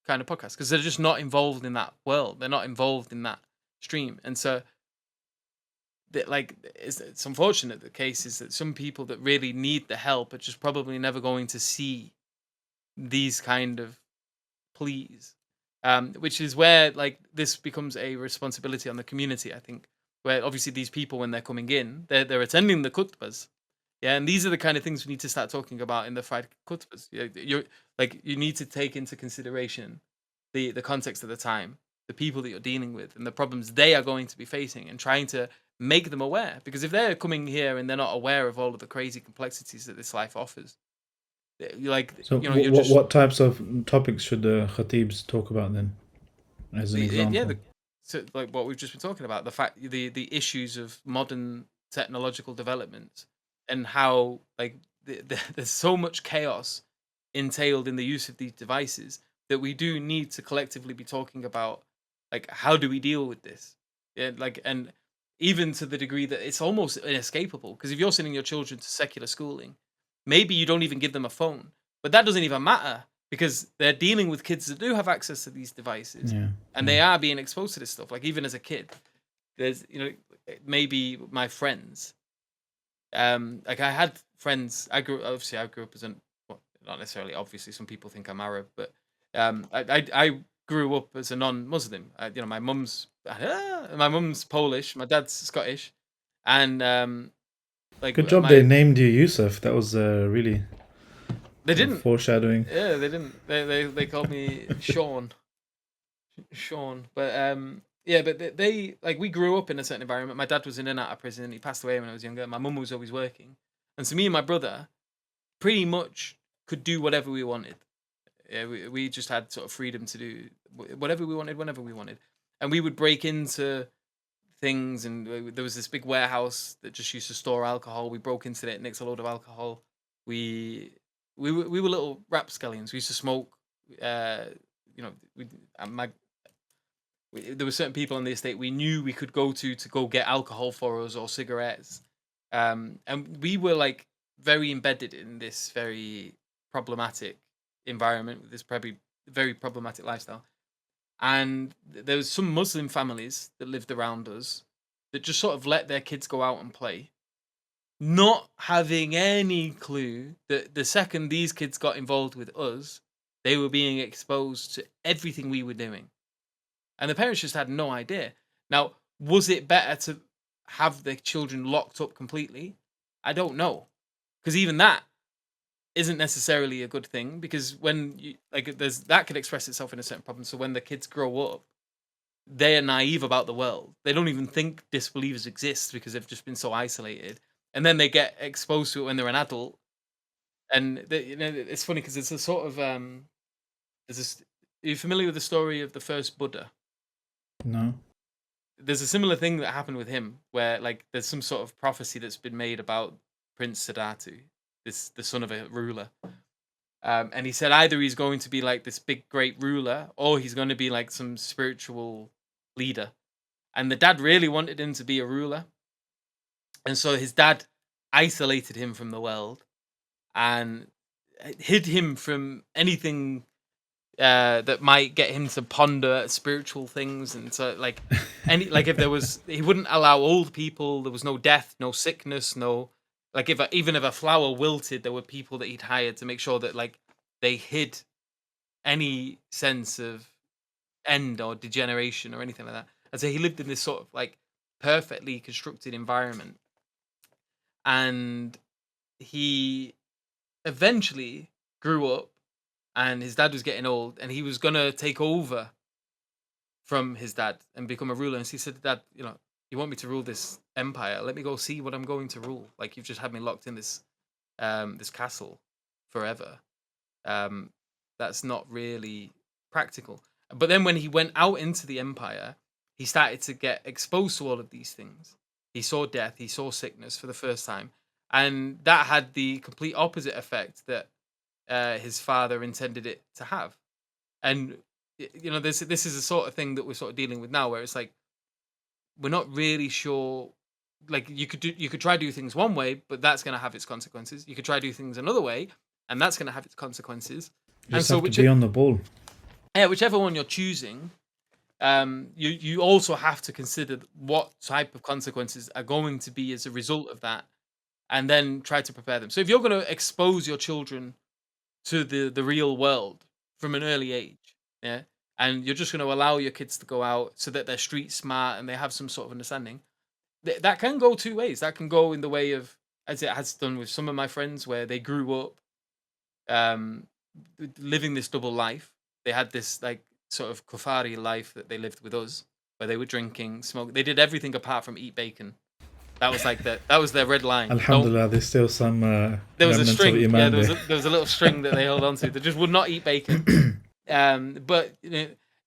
kind of podcast because they're just not involved in that world. They're not involved in that stream, and so like it's unfortunate. The case is that some people that really need the help are just probably never going to see these kind of pleas, which is where like this becomes a responsibility on the community. I think where obviously these people when they're coming in, they're attending the khutbas. Yeah, and these are the kind of things we need to start talking about in the Friday khutbas. You need to take into consideration the context of the time, the people that you're dealing with, and the problems they are going to be facing, and trying to make them aware. Because if they're coming here and they're not aware of all of the crazy complexities that this life offers, So, you're just what types of topics should the khatibs talk about then, as an yeah, example? so like what we've just been talking about, the issues of modern technological development, and how like there's so much chaos entailed in the use of these devices that we do need to collectively be talking about, like how do we deal with this? Yeah, like, and even to the degree that it's almost inescapable, because if you're sending your children to secular schooling, maybe you don't even give them a phone, but that doesn't even matter because they're dealing with kids that do have access to these devices, Yeah, and they are being exposed to this stuff. Like even as a kid, there's maybe my friends, like I had friends. I grew up as an, well, not necessarily obviously some people think I'm Arab, but I grew up as a non-Muslim. My mum's Polish, my dad's Scottish, and like good job they my named you Yusuf. That was really they didn't. foreshadowing. Yeah, they didn't. They called me Sean. Sean. But yeah, but they like we grew up in a certain environment. My dad was in and out of prison. He passed away when I was younger. My mum was always working, and so me and my brother pretty much could do whatever we wanted. Yeah, we just had sort of freedom to do whatever we wanted whenever we wanted, and we would break into things. And there was this big warehouse that just used to store alcohol. We broke into it, nicked a load of alcohol. We we were little rapscallions. We used to smoke. Uh, you know, my there were certain people on the estate we knew we could go to go get alcohol for us or cigarettes, and we were like very embedded in this very problematic environment with this probably very problematic lifestyle. And there was some Muslim families that lived around us that just sort of let their kids go out and play, not having any clue that the second these kids got involved with us, they were being exposed to everything we were doing, and the parents just had no idea. Now, was it better to have the children locked up completely? I don't know, because even that isn't necessarily a good thing. Because when you like, there's that could express itself in a certain problem. So when the kids grow up, they are naive about the world. They don't even think disbelievers exist because they've just been so isolated, and then they get exposed to it when they're an adult. And it's funny because it's a sort of there's this. Are you familiar with the story of the first Buddha? No. There's a similar thing that happened with him where like there's some sort of prophecy that's been made about Prince Siddhartha, the son of a ruler. And he said either he's going to be like this big great ruler or he's going to be like some spiritual leader. And the dad really wanted him to be a ruler. And so his dad isolated him from the world and hid him from anything that might get him to ponder spiritual things. And so like if there was, he wouldn't allow old people. There was no death, no sickness, no, like even if a flower wilted, there were people that he'd hired to make sure that like they hid any sense of end or degeneration or anything like that. And so he lived in this sort of like perfectly constructed environment, and he eventually grew up, and his dad was getting old, and he was gonna take over from his dad and become a ruler. And so he said, "Dad, you want me to rule this empire? Let me go see what I'm going to rule. Like you've just had me locked in this castle forever. That's not really practical." But then when he went out into the empire, he started to get exposed to all of these things. he saw death, he saw sickness for the first time, and that had the complete opposite effect that his father intended it to have. And this is the sort of thing that we're sort of dealing with now, where it's like we're not really sure. Like you could try to do things one way, but that's going to have its consequences. You could try to do things another way, and that's going to have its consequences. You And just so, have to be on the ball. whichever one you're choosing, you also have to consider what type of consequences are going to be as a result of that, and then try to prepare them. So if you're going to expose your children to the real world from an early age, yeah, and you're just going to allow your kids to go out so that they're street smart and they have some sort of understanding, that can go two ways. That can go in the way of, as it has done with some of my friends, where they grew up um, living this double life. They had this like sort of kufari life that they lived with us, where they were drinking, smoke. They did everything apart from eat bacon. That was like that was their red line. Alhamdulillah, there's still some There was a remnants of string. Yeah, Iman there. there was a little string that they held onto. They just would not eat bacon. But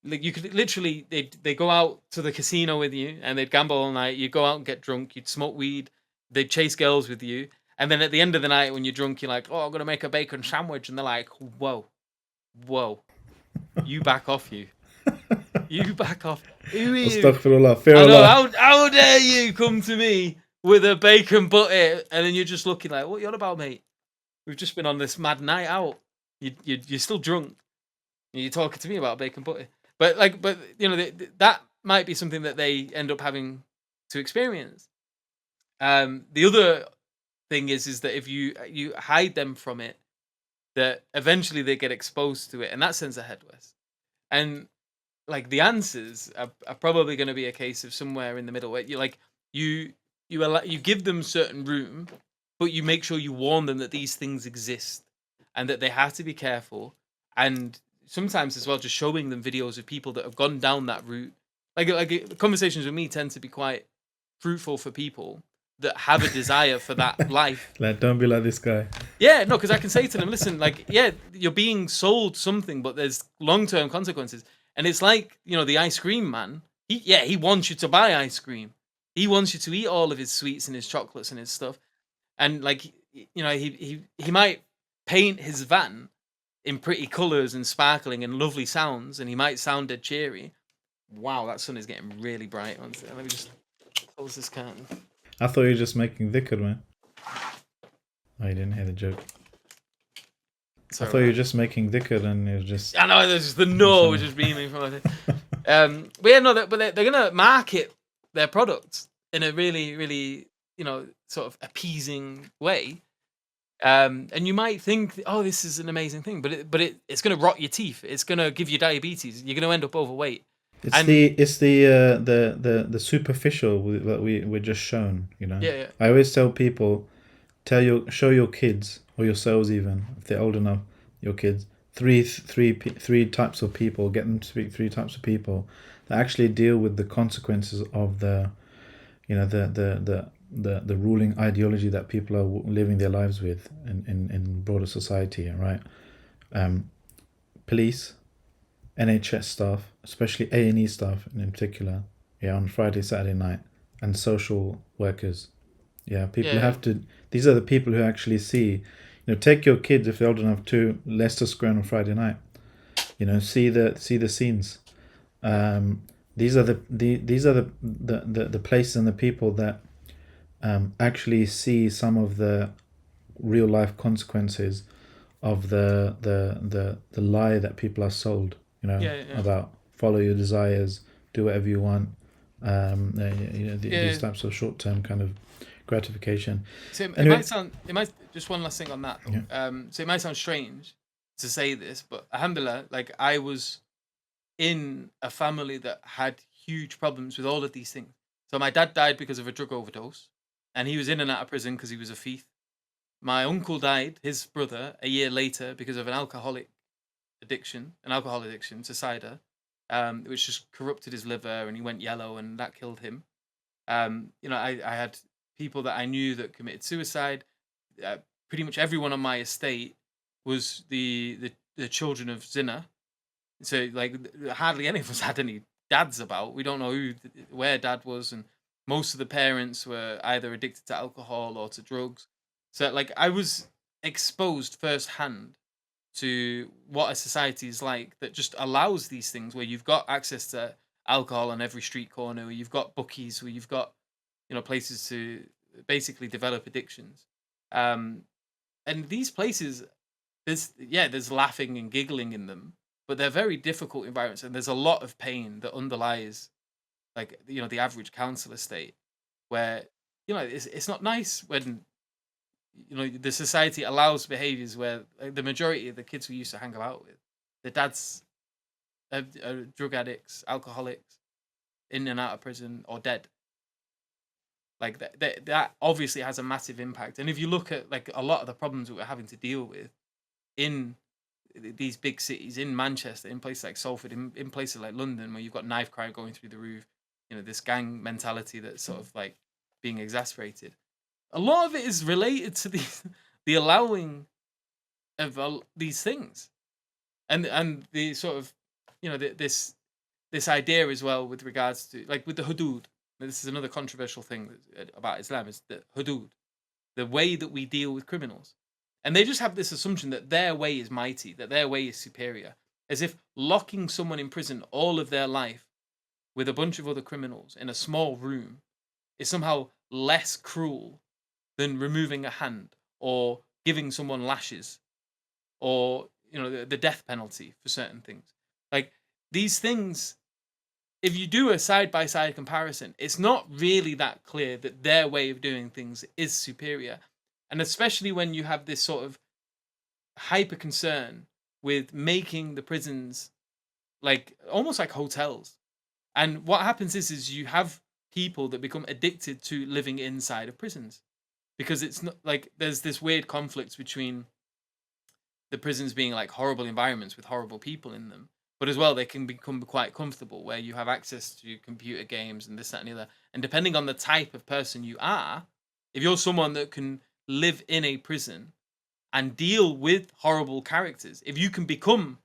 like you could literally, they go out to the casino with you and they'd gamble all night. You'd go out and get drunk. You'd smoke weed. They'd chase girls with you. And then at the end of the night, when you're drunk, you're like, "Oh, I'm gonna make a bacon sandwich," and they're like, "Whoa, whoa, you back off, you back off. Who are you? Astaghfirullah, fear I know. Allah. How dare you come to me with a bacon butty?" And then you're just looking like, "What are you on about, mate? We've just been on this mad night out. You're still drunk. And you're talking to me about bacon butty." But that might be something that they end up having to experience. The other thing is that if you hide them from it, that eventually they get exposed to it, and that sends a head west. And like the answers are probably going to be a case of somewhere in the middle, where you give them certain room, but you make sure you warn them that these things exist and that they have to be careful. And sometimes as well, just showing them videos of people that have gone down that route. Like conversations with me tend to be quite fruitful for people that have a desire for that life. Like, don't be like this guy. Yeah, no, because I can say to them, listen, like, yeah, you're being sold something, but there's long-term consequences. And it's like, the ice cream man. He wants you to buy ice cream. He wants you to eat all of his sweets and his chocolates and his stuff. And like, he might paint his van in pretty colors and sparkling and lovely sounds, and he might sound dead cheery. Wow, that sun is getting really bright. Let me just close this curtain. I thought you were just making dhikr, man. Oh, you didn't hear the joke. Sorry, I thought you were just making dhikr and it was just... I know, there's just the no was just beaming from my head. But yeah, no, but they're going to market their products in a really, really, sort of appeasing way. And you might think, oh, this is an amazing thing, but it's going to rot your teeth. It's going to give you diabetes. You're going to end up overweight. It's the superficial that we're just shown, Yeah. I always tell people, show your kids or yourselves, even if they're old enough, your kids, three types of people. Get them to speak three types of people that actually deal with the consequences of the ruling ideology that people are living their lives with in broader society, right? Police, NHS staff, especially A&E staff in particular, on Friday, Saturday night, and social workers. People have to. These are the people who actually see. Take your kids if they're old enough to Leicester Square on Friday night. See the scenes. These are the places and the people that actually see some of the real life consequences of the lie that people are sold. About follow your desires, do whatever you want. These types of short-term kind of gratification. So Anyway. it might just one last thing on that. Yeah. So it might sound strange to say this, but alhamdulillah, like I was in a family that had huge problems with all of these things. So my dad died because of a drug overdose, and he was in and out of prison because he was a thief. My uncle died, his brother, a year later because of an alcohol addiction to cider, which just corrupted his liver and he went yellow and that killed him. I had people that I knew that committed suicide. Pretty much everyone on my estate was the children of zina. So like hardly any of us had any dads about. We don't know where dad was, and most of the parents were either addicted to alcohol or to drugs. So like I was exposed firsthand to what a society is like that just allows these things where you've got access to alcohol on every street corner, where you've got bookies, where you've got places to basically develop addictions. Um, and these places, there's laughing and giggling in them, but they're very difficult environments, and there's a lot of pain that underlies like the average council estate, where it's not nice when the society allows behaviors where like, the majority of the kids we used to hang out with, the dads are drug addicts, alcoholics, in and out of prison or dead. Like that obviously has a massive impact. And if you look at like a lot of the problems that we're having to deal with in these big cities, in Manchester, in places like Salford, in places like London, where you've got knife crime going through the roof, this gang mentality that's sort of like being exacerbated. A lot of it is related to the allowing of these things, and the sort of this idea as well with regards to like with the hudud. This is another controversial thing about Islam, is the hudud, the way that we deal with criminals. And they just have this assumption that their way is mighty, that their way is superior, as if locking someone in prison all of their life with a bunch of other criminals in a small room is somehow less cruel than removing a hand or giving someone lashes or the death penalty for certain things. Like these things, if you do a side by side comparison, it's not really that clear that their way of doing things is superior. And especially when you have this sort of hyper concern with making the prisons like almost like hotels. And what happens is you have people that become addicted to living inside of prisons, because it's not like there's this weird conflict between the prisons being like horrible environments with horrible people in them, but as well they can become quite comfortable where you have access to computer games and this, that, and the other. And depending on the type of person you are, if you're someone that can live in a prison and deal with horrible characters, if you can become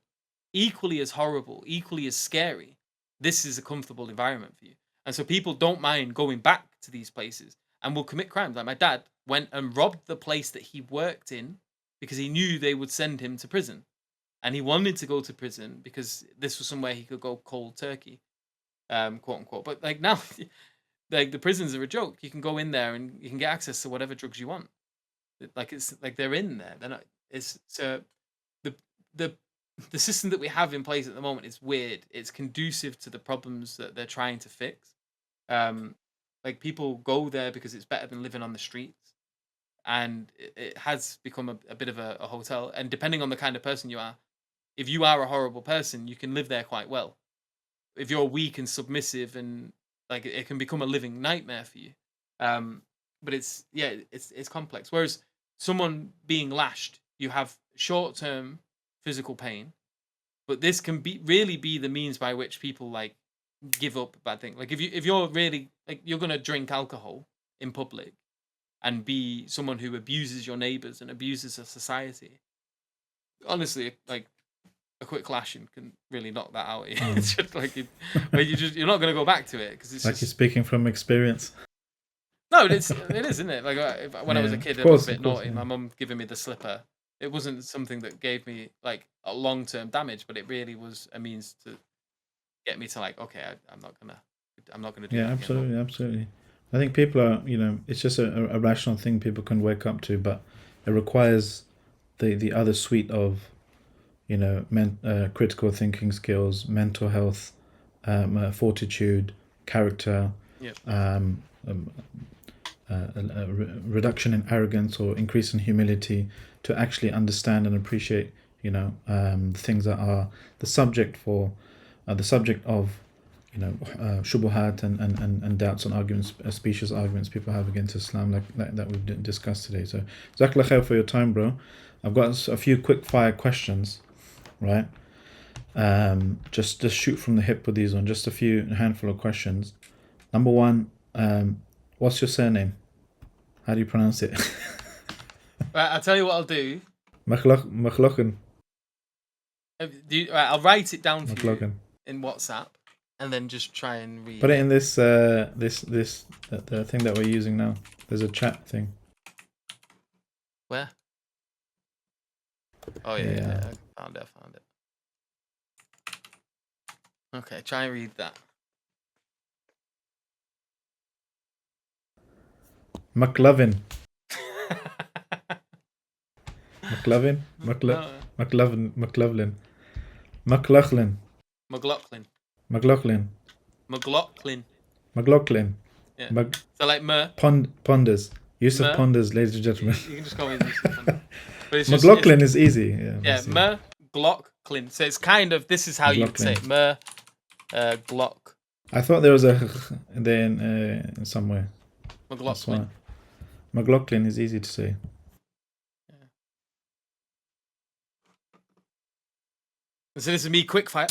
equally as horrible, equally as scary, this is a comfortable environment for you. And so people don't mind going back to these places and will commit crimes. Like my dad went and robbed the place that he worked in because he knew they would send him to prison. And he wanted to go to prison because this was somewhere he could go cold turkey, quote unquote. But like now, like the prisons are a joke. You can go in there and you can get access to whatever drugs you want. Like it's like they're in there. They're not. It's so the the the system that we have in place at the moment is weird. It's conducive to the problems that they're trying to fix. Um, like people go there because it's better than living on the streets, and it has become a bit of a hotel. And depending on the kind of person you are, if you are a horrible person, you can live there quite well. If you're weak and submissive, and like it can become a living nightmare for you. Um, but it's complex. Whereas someone being lashed, you have short term physical pain, but this can be the means by which people like give up bad things. Like if you're really like you're gonna drink alcohol in public and be someone who abuses your neighbors and abuses a society, honestly, like a quick lashing can really knock that out. It's just like you're not gonna go back to it because it's Like just, you're speaking from experience. no, it is, isn't it? Like when I was a Yeah, kid of and I was course, a bit of course. naughty, my mum giving me the slipper. It wasn't something that gave me like a long term damage, but it really was a means to get me to like, okay, I'm not gonna do Yeah, that again. absolutely, absolutely. I think people are, it's just a rational thing people can wake up to, but it requires the other suite of, critical thinking skills, mental health, fortitude, character, Yeah, um, reduction in arrogance or increase in humility to actually understand and appreciate, the things that are the subject for, the subject of, shubuhat and doubts and arguments, specious arguments people have against Islam, like that we've discussed today. So, Jazakallah khair for your time, bro. I've got a few quick fire questions, right? Just shoot from the hip with these on. Just a handful of questions. Number one, what's your surname? How do you pronounce it? right. I'll tell you what I'll do. McLaughlin. Right, I'll write it down for you McLaughlin. in WhatsApp. and then just try and read. Put it in this the thing that we're using now. There's a chat thing. Where? Oh yeah. I found it. Okay, try and read that. McLovin. No. McLovin. McLovin. McLaughlin. Yeah. So like Ponders. Yusuf Mer? Ponders, ladies and gentlemen. You can just call me Yusuf Ponders. But it's McLaughlin is easy. Yeah. McLaughlin. So it's kind of, this is how you would say it. Glock. I thought there was a there in somewhere. McLaughlin. McLaughlin is easy to say. Yeah. So this is me quick fire.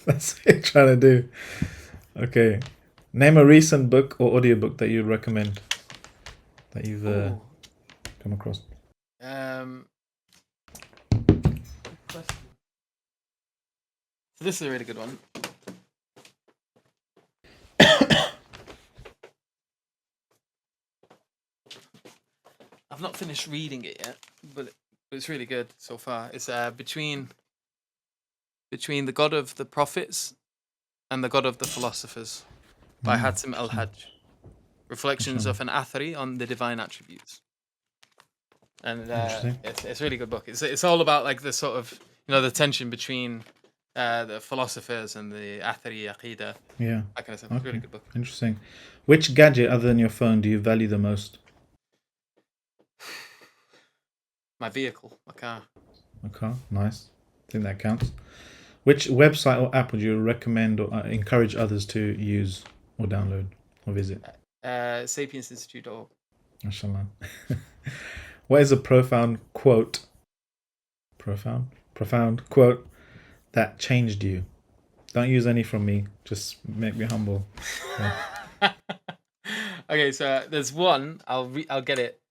That's what you're trying to do. Okay. Name a recent book or audiobook that you'd recommend that you've come across. So this is a really good one. I've not finished reading it yet, but it's really good so far. It's between the God of the Prophets and the God of the Philosophers by Hatim al-Hajj. Reflections of an Athari on the divine attributes. And it's a really good book. It's all about like the sort of, the tension between the philosophers and the Athari Aqidah. Yeah. That kind of stuff. It's a really good book. Interesting. Which gadget other than your phone do you value the most? My vehicle, my car. A car, nice. I think that counts. Which website or app would you recommend or encourage others to use or download or visit? Sapience.org. MashaAllah. What is a profound quote that changed you? Don't use any from me. Just make me humble. Yeah. Okay, so there's one. I'll get it.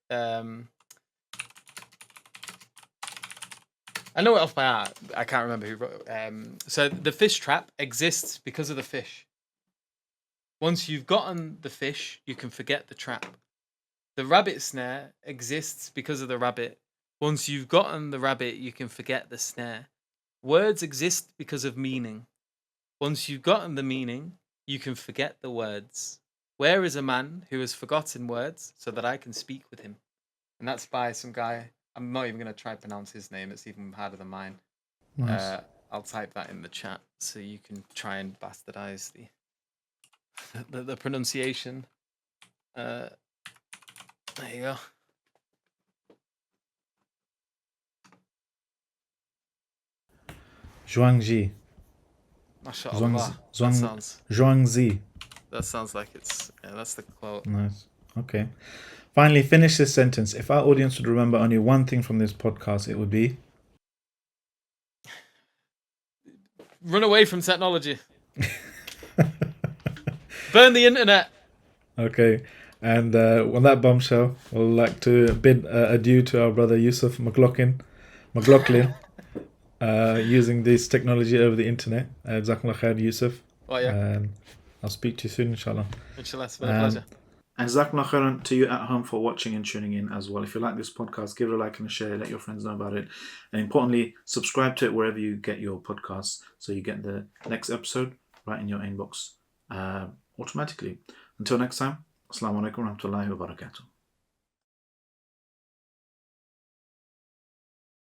I know it off by heart. I can't remember who wrote it. So the fish trap exists because of the fish. Once you've gotten the fish, you can forget the trap. The rabbit snare exists because of the rabbit. Once you've gotten the rabbit, you can forget the snare. Words exist because of meaning. Once you've gotten the meaning, you can forget the words. Where is a man who has forgotten words so that I can speak with him? And that's by some guy. I'm not even going to try to pronounce his name. It's even harder than mine. Nice. I'll type that in the chat so you can try and bastardize the pronunciation. There you go. Zhuangzi. MashaAllah. Zhuangzi. That sounds like that's the quote. Nice. Okay. Finally, finish this sentence. If our audience would remember only one thing from this podcast, it would be... Run away from technology. Burn the internet. Okay. And on that bombshell, we'd like to bid adieu to our brother Yusuf McLaughlin, using this technology over the internet. Jazakallah khair, Yusuf. Oh, yeah. And I'll speak to you soon, inshallah. Inshallah, it's been a pleasure. And Jazakallah khairan to you at home for watching and tuning in as well. If you like this podcast, give it a like and a share. Let your friends know about it. And importantly, subscribe to it wherever you get your podcasts so you get the next episode right in your inbox automatically. Until next time, Assalamu alaikum wa rahmatullahi wa barakatuh.